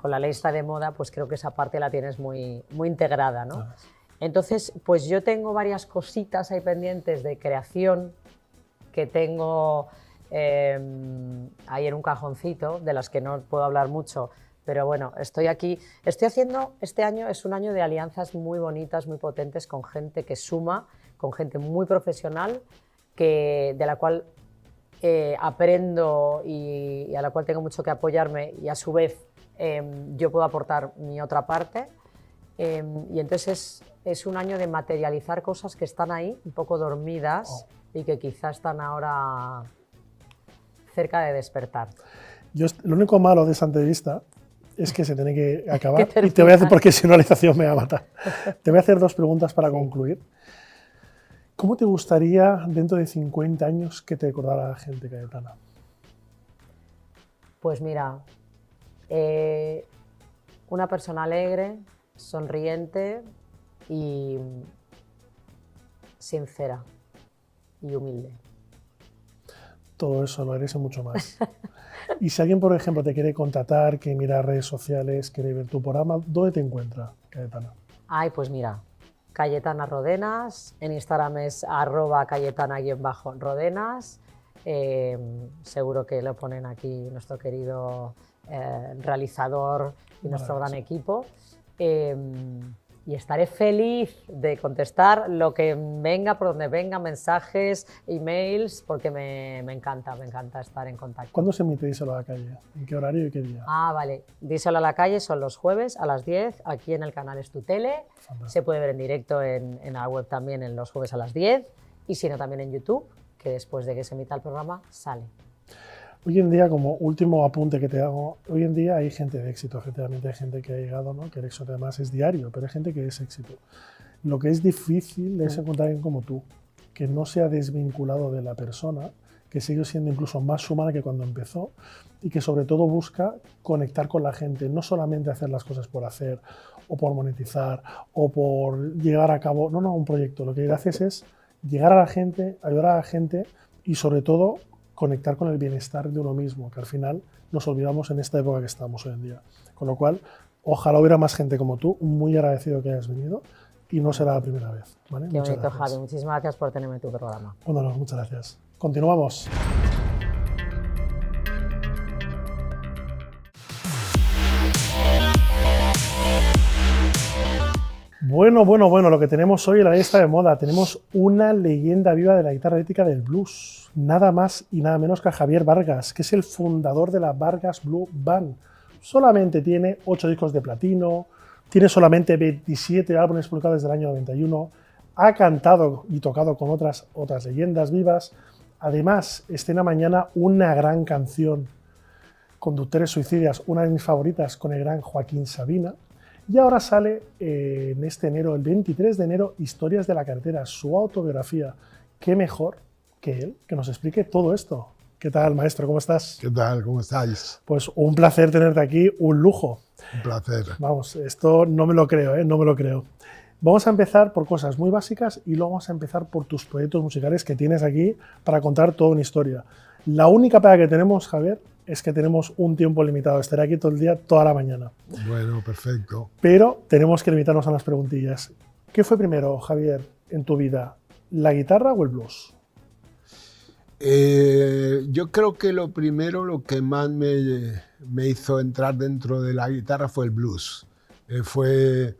con la ley esta de moda, pues creo que esa parte la tienes muy, muy integrada, ¿no? Entonces, pues yo tengo varias cositas ahí pendientes de creación que tengo ahí en un cajoncito, de las que no puedo hablar mucho, pero bueno, estoy aquí. Estoy haciendo, este año es un año de alianzas muy bonitas, muy potentes, con gente que suma, con gente muy profesional, de la cual aprendo y a la cual tengo mucho que apoyarme, y a su vez yo puedo aportar mi otra parte. Y entonces es un año de materializar cosas que están ahí, un poco dormidas, y que quizás están ahora cerca de despertar. Lo único malo de esta entrevista es que se tiene que acabar, y te voy a hacer, porque si no la estación me va a matar. Te voy a hacer 2 preguntas para concluir. ¿Cómo te gustaría dentro de 50 años que te recordara la gente, Cayetana? Pues mira, una persona alegre, sonriente y sincera y humilde. Todo eso lo eres y mucho más. Y si alguien, por ejemplo, te quiere contratar, que mira redes sociales, quiere ver tu programa, ¿dónde te encuentra, Cayetana? Ay, pues mira, Cayetana Rodenas, en Instagram es @Cayetana_Rodenas, seguro que lo ponen aquí nuestro querido realizador y nuestro gran equipo. y estaré feliz de contestar lo que venga, por donde venga, mensajes, emails, porque me encanta estar en contacto. ¿Cuándo se emite Díselo a la calle? ¿En qué horario y qué día? Ah, vale. Díselo a la calle son los jueves a las 10, aquí en el canal Es Tu Tele. Fantástico. Se puede ver en directo en la web también en los jueves a las 10, y si no también en YouTube, que después de que se emita el programa sale. Hoy en día, como último apunte que te hago, hoy en día hay gente de éxito, efectivamente hay gente que ha llegado, ¿no? Que el éxito además es diario, pero hay gente que es éxito. Lo que es difícil es encontrar a alguien como tú, que no se ha desvinculado de la persona, que sigue siendo incluso más humana que cuando empezó y que sobre todo busca conectar con la gente, no solamente hacer las cosas por hacer o por monetizar o por llegar a cabo, no, un proyecto. Lo que haces es llegar a la gente, ayudar a la gente y sobre todo conectar con el bienestar de uno mismo, que al final nos olvidamos en esta época que estamos hoy en día. Con lo cual, ojalá hubiera más gente como tú, muy agradecido que hayas venido y no será la primera vez. ¿Vale? Qué Muchas bonito, gracias. Javi. Muchísimas gracias por tenerme en tu programa. Bueno, no, muchas gracias. Continuamos. Bueno, lo que tenemos hoy en la lista de moda, tenemos una leyenda viva de la guitarra eléctrica del blues, nada más y nada menos que a Javier Vargas, que es el fundador de la Vargas Blue Band. Solamente tiene 8 discos de platino, tiene solamente 27 álbumes publicados desde el año 91, ha cantado y tocado con otras leyendas vivas. Además, estrena mañana una gran canción, Conductores Suicidas, una de mis favoritas, con el gran Joaquín Sabina. Y ahora sale en este enero, el 23 de enero, Historias de la carretera, su autobiografía. Qué mejor que él, que nos explique todo esto. ¿Qué tal, maestro? ¿Cómo estás? ¿Qué tal? ¿Cómo estáis? Pues un placer tenerte aquí, un lujo. Un placer. Vamos, esto no me lo creo, no me lo creo. Vamos a empezar por cosas muy básicas y luego vamos a empezar por tus proyectos musicales que tienes aquí para contar toda una historia. La única pega que tenemos, Javier, es que tenemos un tiempo limitado. Estaré aquí todo el día, toda la mañana. Bueno, perfecto. Pero tenemos que limitarnos a las preguntillas. ¿Qué fue primero, Javier, en tu vida? ¿La guitarra o el blues? Yo creo que lo primero, lo que más me hizo entrar dentro de la guitarra fue el blues. Fue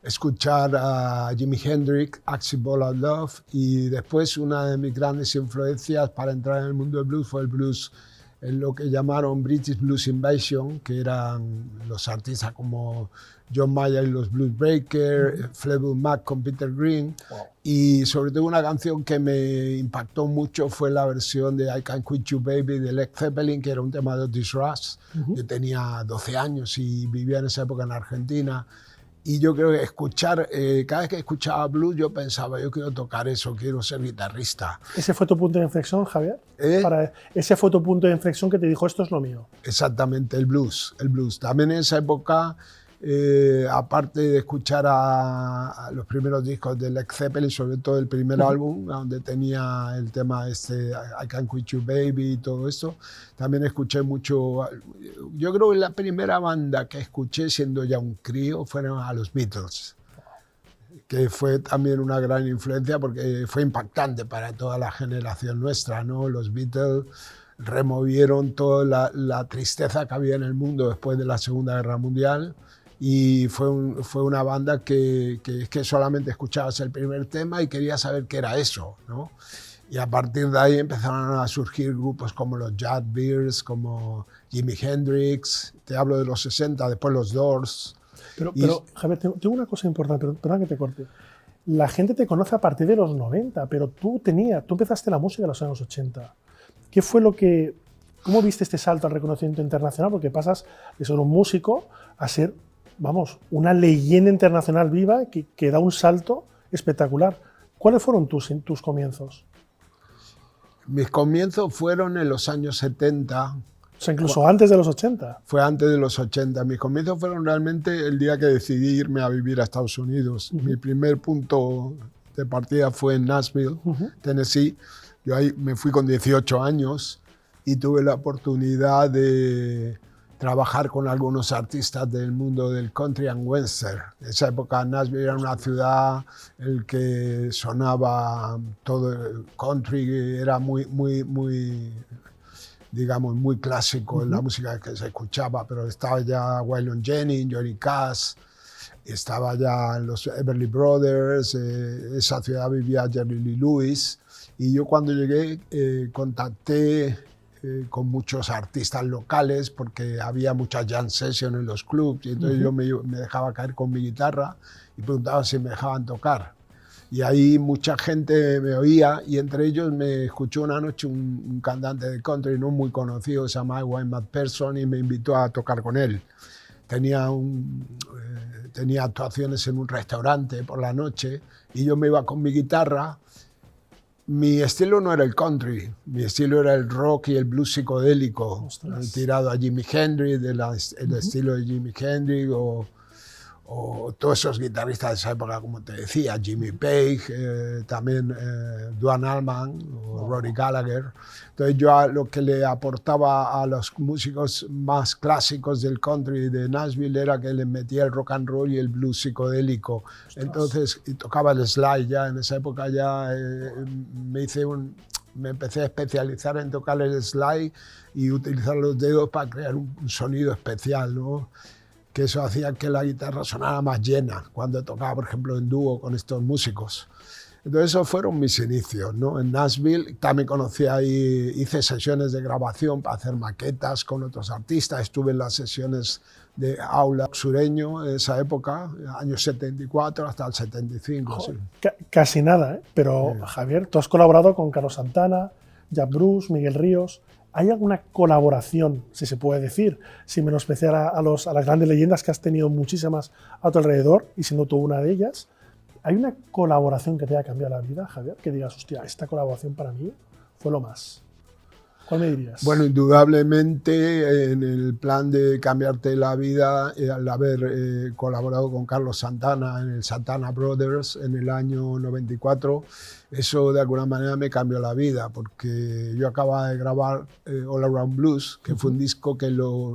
escuchar a Jimi Hendrix, Axie Ball of Love, y después una de mis grandes influencias para entrar en el mundo del blues fue el blues, en lo que llamaron British Blues Invasion, que eran los artistas como John Mayer y los Blues Breakers, Fleetwood Mac con Peter Green. Wow. Y sobre todo una canción que me impactó mucho fue la versión de I Can't Quit You Baby de Led Zeppelin, que era un tema de Otis Rush. Yo tenía 12 años y vivía en esa época en Argentina. Y yo creo que cada vez que escuchaba blues, yo pensaba, yo quiero tocar eso, quiero ser guitarrista. ¿Ese fue tu punto de inflexión, Javier? ¿Ese fue tu punto de inflexión que te dijo, esto es lo mío? Exactamente, el blues. También en esa época, aparte de escuchar a los primeros discos de Led Zeppelin, sobre todo el primer álbum, donde tenía el tema I Can't Quit You Baby y todo esto, también escuché mucho. Yo creo que la primera banda que escuché siendo ya un crío fueron a los Beatles, que fue también una gran influencia porque fue impactante para toda la generación nuestra, ¿no? Los Beatles removieron toda la tristeza que había en el mundo después de la Segunda Guerra Mundial. Y fue una banda que solamente escuchabas el primer tema y querías saber qué era eso, ¿no? Y a partir de ahí empezaron a surgir grupos como los Yardbirds, como Jimi Hendrix, te hablo de los 60, después los Doors. Pero Javier, tengo una cosa importante, perdón que te corte. La gente te conoce a partir de los 90, pero tú empezaste la música en los años 80. ¿Qué fue cómo viste este salto al reconocimiento internacional? Porque pasas de ser un músico a ser, vamos, una leyenda internacional viva que da un salto espectacular. ¿Cuáles fueron tus comienzos? Mis comienzos fueron en los años 70. O sea, incluso antes de los 80. Fue antes de los 80. Mis comienzos fueron realmente el día que decidí irme a vivir a Estados Unidos. Mi primer punto de partida fue en Nashville, Tennessee. Yo ahí me fui con 18 años y tuve la oportunidad de trabajar con algunos artistas del mundo del country and western. En esa época Nashville era una ciudad en la que sonaba todo el country, era muy digamos, muy clásico en la música que se escuchaba, pero estaba ya Waylon Jennings, Johnny Cash, estaba ya en los Everly Brothers, esa ciudad vivía Jerry Lee Lewis, y yo cuando llegué contacté con muchos artistas locales porque había muchas jam sessions en los clubs, y entonces yo me dejaba caer con mi guitarra y preguntaba si me dejaban tocar. Y ahí mucha gente me oía, y entre ellos me escuchó una noche un cantante de country no muy conocido, se llama Wayne McPherson, y me invitó a tocar con él. Tenía actuaciones en un restaurante por la noche y yo me iba con mi guitarra. Mi estilo no era el country, mi estilo era el rock y el blues psicodélico, tirado a Jimi Hendrix, el estilo de Jimi Hendrix, o todos esos guitarristas de esa época, como te decía, Jimmy Page, también Duane Allman o Rory Gallagher. Entonces yo lo que le aportaba a los músicos más clásicos del country de Nashville era que les metía el rock and roll y el blues psicodélico. Entonces, y tocaba el slide ya, en esa época ya me empecé a especializar en tocar el slide y utilizar los dedos para crear un sonido especial, ¿no? Que eso hacía que la guitarra sonara más llena cuando tocaba, por ejemplo, en dúo con estos músicos. Entonces esos fueron mis inicios, ¿no? En Nashville también conocí ahí, hice sesiones de grabación para hacer maquetas con otros artistas, estuve en las sesiones de aula sureño en esa época, años 74 hasta el 75. Joder, sí. Casi nada, ¿eh? Pero Javier, tú has colaborado con Carlos Santana, Jack Bruce, Miguel Ríos. ¿Hay alguna colaboración, si se puede decir, sin menospreciar a las grandes leyendas que has tenido muchísimas a tu alrededor, y siendo tú una de ellas? ¿Hay una colaboración que te haya cambiado la vida, Javier? Que digas, hostia, esta colaboración para mí fue lo más. ¿Cuál me dirías? Bueno, indudablemente en el plan de cambiarte la vida, al haber colaborado con Carlos Santana en el Santana Brothers en el año 94, eso de alguna manera me cambió la vida, porque yo acababa de grabar All Around Blues, que fue un disco que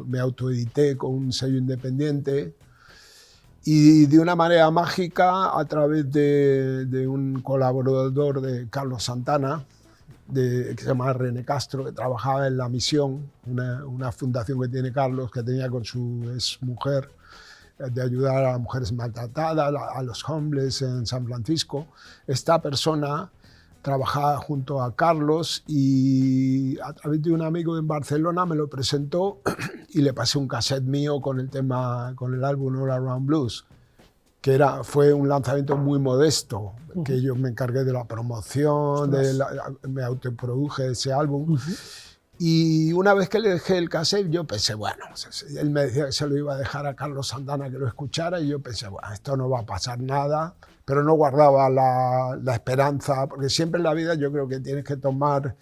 me autoedité con un sello independiente, y de una manera mágica, a través de un colaborador de Carlos Santana, que se llama René Castro, que trabajaba en La Misión, una fundación que tiene Carlos, que tenía con su exmujer, de ayudar a las mujeres maltratadas, a los homeless en San Francisco. Esta persona trabajaba junto a Carlos y a través de un amigo en Barcelona me lo presentó y le pasé un cassette mío con el álbum All Around Blues, que fue un lanzamiento muy modesto, que yo me encargué de la promoción, me autoproduje ese álbum. Y una vez que le dejé el cassette, yo pensé, bueno, él me decía que se lo iba a dejar a Carlos Santana que lo escuchara, y yo pensé, bueno, esto no va a pasar nada, pero no guardaba la esperanza, porque siempre en la vida yo creo que tienes que tomar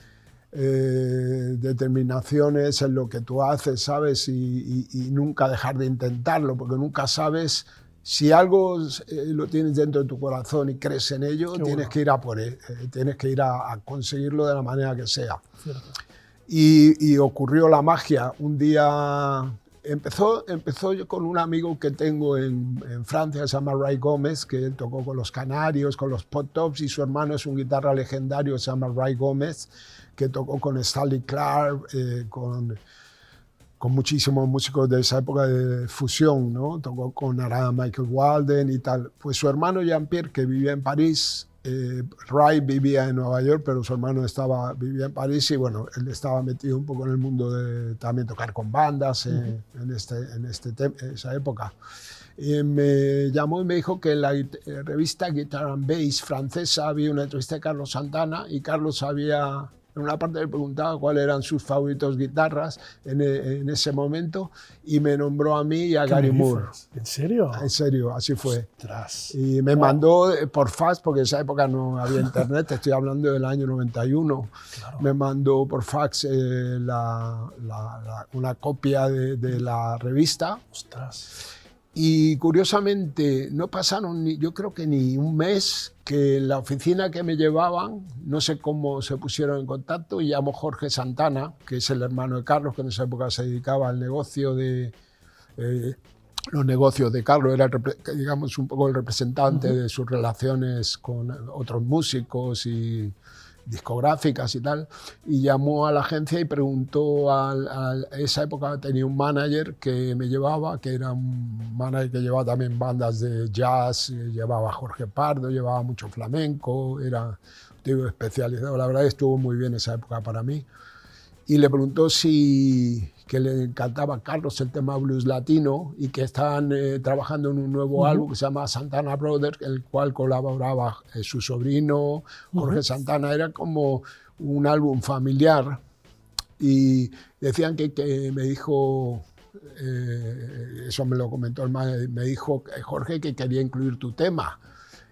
determinaciones en lo que tú haces, ¿sabes? Y nunca dejar de intentarlo, porque nunca sabes. Si algo lo tienes dentro de tu corazón y crees en ello, tienes que ir a por él, tienes que ir a conseguirlo de la manera que sea. Y ocurrió la magia. Un día empezó yo con un amigo que tengo en Francia, se llama Ray Gómez, que él tocó con los Canarios, con los Pot Tops, y su hermano es un guitarra legendario, se llama Ray Gómez, que tocó con Stanley Clarke, con muchísimos músicos de esa época de fusión, ¿no? Tocó con Michael Walden y tal. Pues su hermano Jean-Pierre, que vivía en París, Ray vivía en Nueva York, pero su hermano vivía en París, y bueno, él estaba metido un poco en el mundo de también tocar con bandas en esa época. Y me llamó y me dijo que en la revista Guitar and Bass francesa había una entrevista de Carlos Santana, y Carlos en una parte le preguntaba cuáles eran sus favoritos guitarras en ese momento, y me nombró a mí y a Gary Moore. ¿En serio? En serio, así fue. Ostras. Y me mandó por fax, porque en esa época no había internet, estoy hablando del año 91. Claro. Me mandó por fax una copia de la revista. Ostras. Y curiosamente no pasaron yo creo que ni un mes, que en la oficina que me llevaban, no sé cómo se pusieron en contacto, y llamó Jorge Santana, que es el hermano de Carlos, que en esa época se dedicaba al negocio los negocios de Carlos, era, digamos, un poco el representante de sus relaciones con otros músicos y discográficas y tal, y llamó a la agencia y preguntó, esa época tenía un manager que me llevaba, que era un manager que llevaba también bandas de jazz, llevaba a Jorge Pardo, llevaba mucho flamenco, era un tío especializado, la verdad estuvo muy bien esa época para mí, y le preguntó que le encantaba a Carlos el tema blues latino y que estaban trabajando en un nuevo álbum que se llama Santana Brothers, en el cual colaboraba su sobrino Jorge Santana. Era como un álbum familiar y decían que me dijo, eso me lo comentó el manager, me dijo Jorge que quería incluir tu tema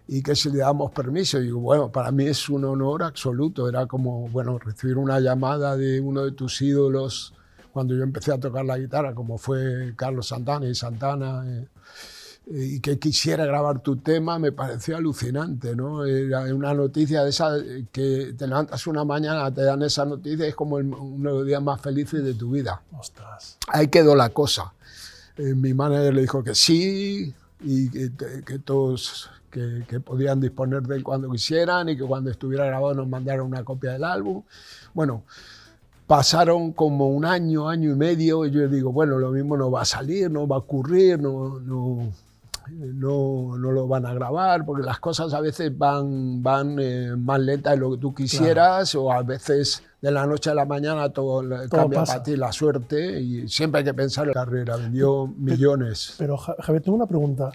y que si le damos permiso. Y digo, bueno, para mí es un honor absoluto. Era como, bueno, recibir una llamada de uno de tus ídolos cuando yo empecé a tocar la guitarra, como fue Carlos Santana y que quisiera grabar tu tema, me pareció alucinante, ¿no? Era una noticia de esa que te levantas una mañana, te dan esa noticia, es como uno de los días más felices de tu vida. Ostras. Ahí quedó la cosa. Mi manager le dijo que sí y que todos que podían disponer de él cuando quisieran y que cuando estuviera grabado nos mandaran una copia del álbum. Bueno, pasaron como un año, año y medio, y yo digo, bueno, lo mismo no va a salir, no va a ocurrir, no lo van a grabar, porque las cosas a veces van más lentas de lo que tú quisieras, claro. O a veces de la noche a la mañana todo cambia pasa. Para ti la suerte, y siempre hay que pensar en la carrera, vendió millones. Pero Javier, tengo una pregunta.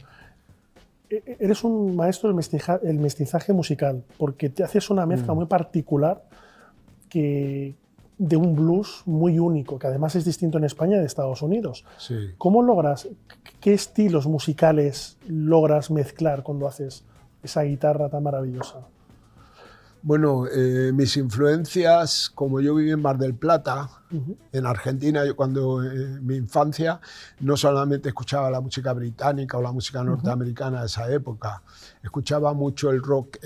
Eres un maestro del mestizaje musical, porque te haces una mezcla muy particular de un blues muy único, que además es distinto en España y de Estados Unidos. Sí. ¿Cómo logras, qué estilos musicales logras mezclar cuando haces esa guitarra tan maravillosa? Bueno, mis influencias, como yo viví en Mar del Plata, en Argentina, yo cuando en mi infancia no solamente escuchaba la música británica o la música norteamericana de esa época, escuchaba mucho el rock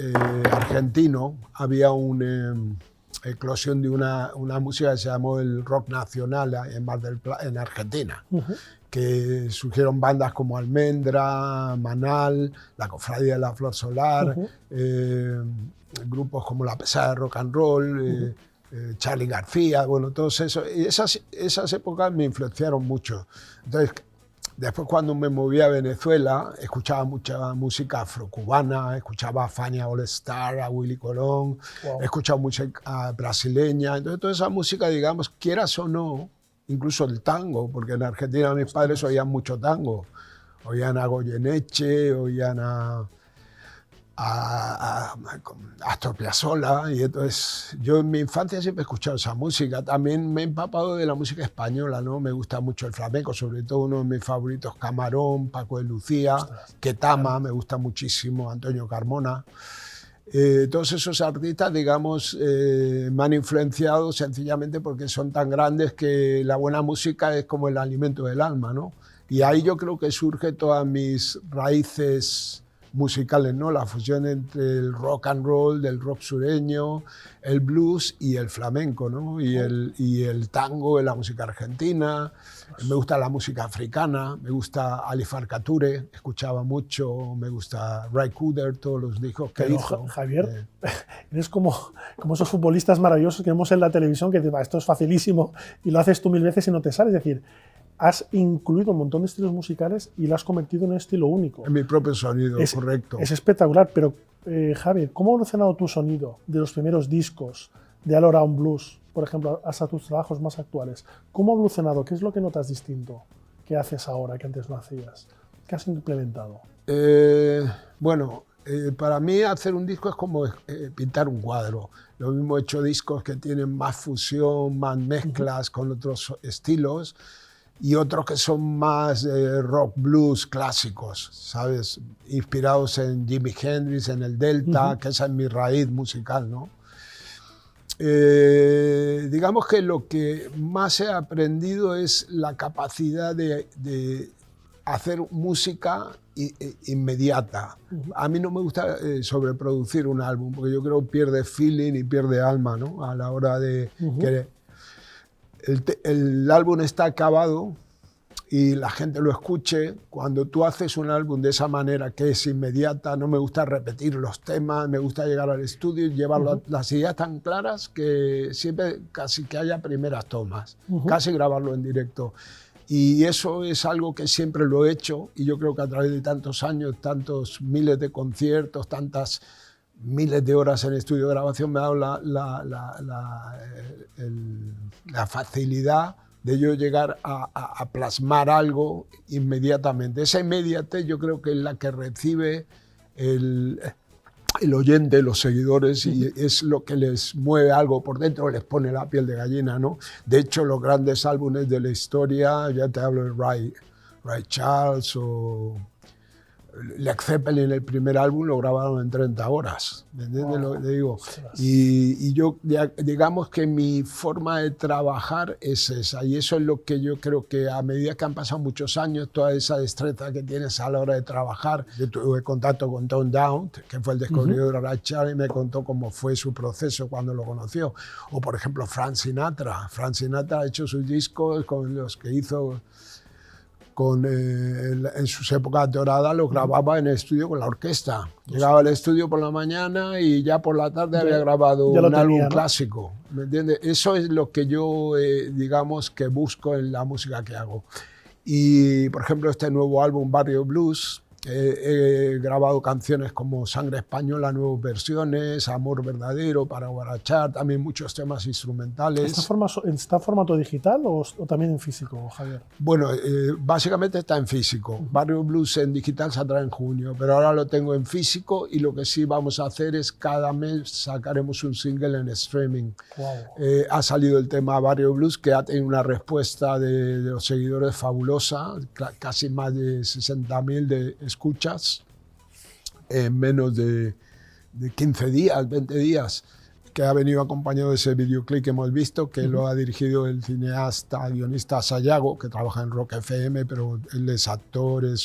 argentino. Había una eclosión de una música que se llamó el rock nacional en Mar del Plata, en Argentina. Que surgieron bandas como Almendra, Manal, La Cofradía de la Flor Solar, grupos como La Pesada de Rock and Roll, Charly García, bueno, todos esos. Y esas épocas me influenciaron mucho. Entonces, después cuando me moví a Venezuela, escuchaba mucha música afrocubana, escuchaba a Fania All Star, a Willy Colón, escuchaba música brasileña. Entonces, toda esa música, digamos, quieras o no, incluso el tango, porque en Argentina mis padres oían mucho tango. Oían a Goyeneche, oían a Astor Piazzolla, y entonces yo en mi infancia siempre he escuchado esa música. También me he empapado de la música española, ¿no? Me gusta mucho el flamenco, sobre todo uno de mis favoritos, Camarón, Paco de Lucía, Ketama, me gusta muchísimo, Antonio Carmona. Todos esos artistas, digamos, me han influenciado sencillamente porque son tan grandes que la buena música es como el alimento del alma, ¿no? Y ahí yo creo que surge todas mis raíces musicales, ¿no? La fusión entre el rock and roll, del rock sureño, el blues y el flamenco, ¿no? Y el tango, la música argentina. Me gusta la música africana, me gusta Ali Farka Touré, escuchaba mucho, me gusta Ray Cooder, todos los discos que hizo. Javier, eres como esos futbolistas maravillosos que vemos en la televisión que esto es facilísimo y lo haces tú 1000 veces y no te sale. Es decir, has incluido un montón de estilos musicales y lo has convertido en un estilo único. En mi propio sonido, correcto. Es espectacular, pero Javier, ¿cómo ha evolucionado tu sonido de los primeros discos de All Around Blues, por ejemplo, hasta tus trabajos más actuales? ¿Cómo ha evolucionado? ¿Qué es lo que notas distinto? ¿Qué haces ahora que antes no hacías? ¿Qué has implementado? Bueno, para mí hacer un disco es como pintar un cuadro. Lo mismo he hecho discos que tienen más fusión, más mezclas con otros estilos, y otros que son más rock blues clásicos, ¿sabes? Inspirados en Jimi Hendrix, en el Delta, que esa es mi raíz musical, ¿no? Digamos que lo que más he aprendido es la capacidad de hacer música inmediata. A mí no me gusta sobreproducir un álbum, porque yo creo que pierde feeling y pierde alma, ¿no? A la hora de querer. El álbum está acabado y la gente lo escuche. Cuando tú haces un álbum de esa manera, que es inmediata, no me gusta repetir los temas, me gusta llegar al estudio y llevar las ideas tan claras que siempre casi que haya primeras tomas, casi grabarlo en directo. Y eso es algo que siempre lo he hecho, y yo creo que a través de tantos años, tantos miles de conciertos, tantas miles de horas en estudio de grabación, me ha dado la facilidad de yo llegar a plasmar algo inmediatamente. Esa inmediatez yo creo que es la que recibe el oyente, los seguidores, y es lo que les mueve algo por dentro, les pone la piel de gallina, ¿no? De hecho, los grandes álbumes de la historia, ya te hablo de Ray Charles o Led Zeppelin, el primer álbum lo grabaron en 30 horas, ¿me entiendes lo que te digo? Y yo, digamos que mi forma de trabajar es esa, y eso es lo que yo creo que a medida que han pasado muchos años, toda esa destreza que tienes a la hora de trabajar. Yo tuve contacto con Tom Dowd, que fue el descubridor de Ray Charles, y me contó cómo fue su proceso cuando lo conoció. O por ejemplo Frank Sinatra. Frank Sinatra ha hecho sus discos con los que hizo en sus épocas doradas, los grababa en el estudio con la orquesta. Llegaba al estudio por la mañana y ya por la tarde había grabado un álbum clásico. ¿Me entiendes? Eso es lo que yo, digamos, que busco en la música que hago. Y, por ejemplo, este nuevo álbum, Barrio Blues, he grabado canciones como Sangre Española, nuevas versiones, Amor Verdadero, para guarachar, también muchos temas instrumentales. ¿Está en formato digital o también en físico, Javier? Bueno, básicamente está en físico. Barrio Blues en digital saldrá en junio, pero ahora lo tengo en físico, y lo que sí vamos a hacer es cada mes sacaremos un single en streaming. Wow. Ha salido el tema Barrio Blues, que ha tenido una respuesta de los seguidores fabulosa, casi más de 60.000 de escuchas en menos de 15 días, 20 días, que ha venido acompañado de ese videoclip que hemos visto, que lo ha dirigido el cineasta, guionista Sayago, que trabaja en Rock FM, pero él es actor. He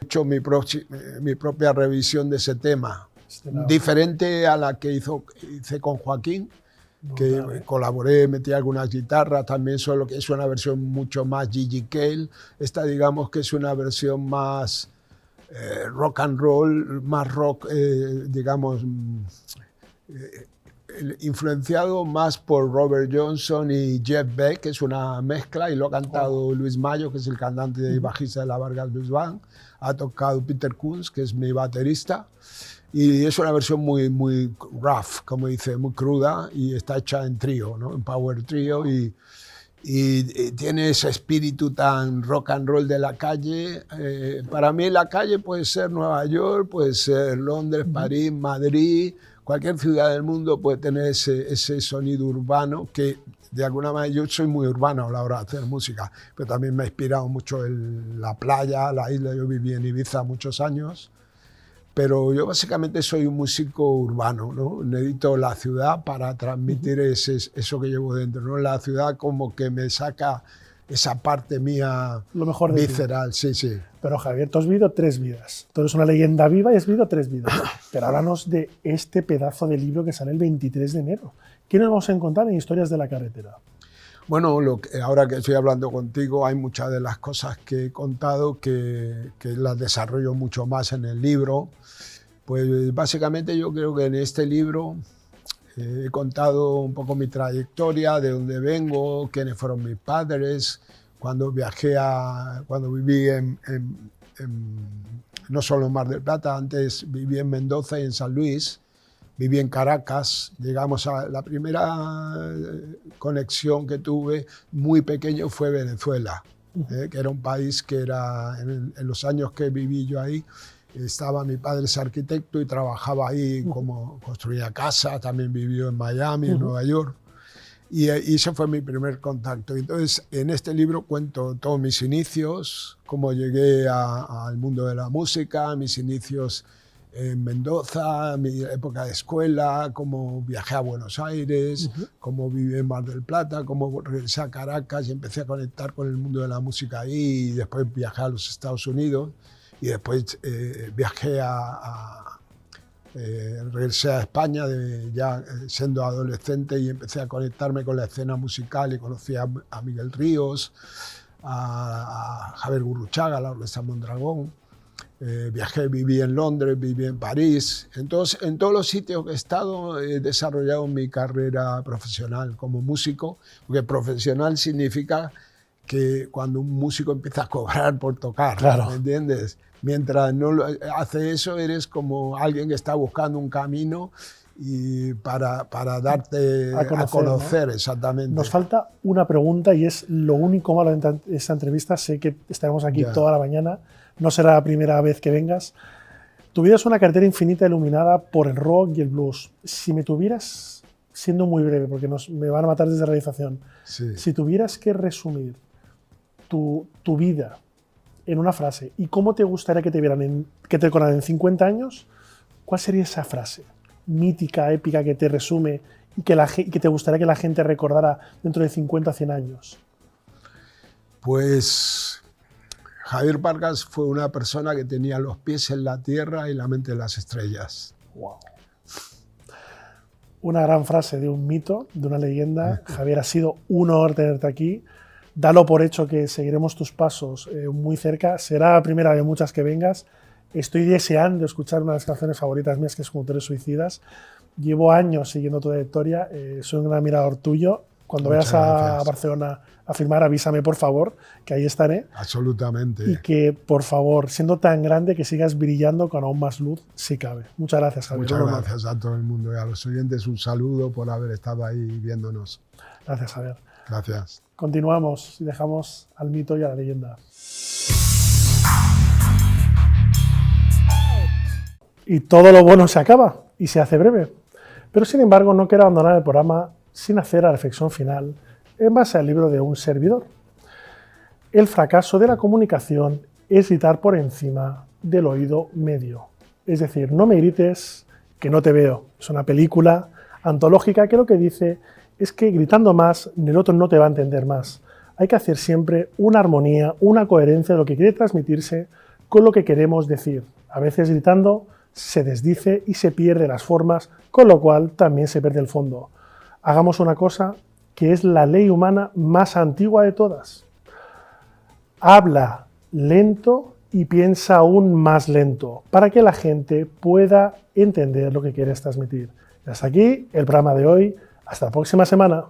hecho mi propia revisión de ese tema, diferente a la que hice con Joaquín, que colaboré, metí algunas guitarras también, solo que es una versión mucho más Gigi Cale. Esta, digamos que es una versión más rock and roll, más rock, digamos, influenciado más por Robert Johnson y Jeff Beck, que es una mezcla, y lo ha cantado Luis Mayo, que es el cantante y bajista de la Vargas Blues Band. Ha tocado Peter Kunz, que es mi baterista, y es una versión muy rough, como dice, muy cruda, y está hecha en trío, ¿no? En power trío, y tiene ese espíritu tan rock and roll de la calle. Para mí la calle puede ser Nueva York, puede ser Londres, París, Madrid, cualquier ciudad del mundo puede tener ese sonido urbano, que de alguna manera yo soy muy urbano a la hora de hacer música, pero también me ha inspirado mucho la playa, la isla. Yo viví en Ibiza muchos años, pero yo básicamente soy un músico urbano, ¿no? Necesito la ciudad para transmitir eso que llevo dentro, ¿no? La ciudad como que me saca esa parte mía, lo mejor de visceral, sí. Pero Javier, tú has vivido 3 vidas. Tú eres una leyenda viva y has vivido 3 vidas. Pero háblanos de este pedazo de libro que sale el 23 de enero. ¿Qué nos vamos a encontrar en Historias de la Carretera? Bueno, ahora que estoy hablando contigo, hay muchas de las cosas que he contado que las desarrollo mucho más en el libro. Pues básicamente yo creo que en este libro he contado un poco mi trayectoria, de dónde vengo, quiénes fueron mis padres, cuando viví no solo en Mar del Plata, antes viví en Mendoza y en San Luis. Viví en Caracas. Llegamos a la primera conexión que tuve muy pequeño fue Venezuela, que era un país que era, en los años que viví yo ahí, mi padre es arquitecto y trabajaba ahí, como construía casas, también vivió en Miami, en Nueva York, y ese fue mi primer contacto. Entonces, en este libro cuento todos mis inicios, cómo llegué al mundo de la música, mis inicios en Mendoza, mi época de escuela, cómo viajé a Buenos Aires, cómo viví en Mar del Plata, cómo regresé a Caracas y empecé a conectar con el mundo de la música ahí, y después viajé a los Estados Unidos, y después regresé a España ya siendo adolescente, y empecé a conectarme con la escena musical y conocí a Miguel Ríos, a Javier Gurruchaga, a la Orquesta Mondragón. Viajé, viví en Londres, viví en París. Entonces, en todos los sitios que he estado he desarrollado mi carrera profesional como músico, porque profesional significa que cuando un músico empieza a cobrar por tocar, claro. ¿me entiendes? Mientras no hace eso, eres como alguien que está buscando un camino y para darte a conocer, ¿no? Exactamente. Nos falta una pregunta y es lo único malo de esta entrevista. Sé que estaremos aquí toda la mañana. No será la primera vez que vengas. Tu vida es una cartera infinita iluminada por el rock y el blues. Si me tuvieras, siendo muy breve, porque me van a matar desde realización, sí. Si tuvieras que resumir tu vida en una frase y cómo te gustaría que te vieran, que te recordaran en 50 años, ¿cuál sería esa frase mítica, épica, que te resume y que te gustaría que la gente recordara dentro de 50 o 100 años? Pues Javier Vargas fue una persona que tenía los pies en la tierra y la mente en las estrellas. Wow. Una gran frase de un mito, de una leyenda. Javier, ha sido un honor tenerte aquí. Dalo por hecho que seguiremos tus pasos muy cerca. Será la primera de muchas que vengas. Estoy deseando escuchar una de las canciones favoritas mías, que es Motores Suicidas. Llevo años siguiendo tu trayectoria. Soy un gran admirador tuyo. Cuando vayas a Barcelona a firmar, avísame, por favor, que ahí estaré. Absolutamente. Y que, por favor, siendo tan grande, que sigas brillando con aún más luz, si cabe. Muchas gracias, Javier. Muchas gracias a todo el mundo y a los oyentes. Un saludo por haber estado ahí viéndonos. Gracias, Javier. Gracias. Continuamos y dejamos al mito y a la leyenda. Y todo lo bueno se acaba y se hace breve. Pero, sin embargo, no quiero abandonar el programa sin hacer la reflexión final en base al libro de un servidor. El fracaso de la comunicación es gritar por encima del oído medio. Es decir, no me grites que no te veo. Es una película antológica que lo que dice es que gritando más, el otro no te va a entender más. Hay que hacer siempre una armonía, una coherencia de lo que quiere transmitirse con lo que queremos decir. A veces gritando se desdice y se pierde las formas, con lo cual también se pierde el fondo. Hagamos una cosa que es la ley humana más antigua de todas. Habla lento y piensa aún más lento para que la gente pueda entender lo que quieres transmitir. Y hasta aquí el programa de hoy. Hasta la próxima semana.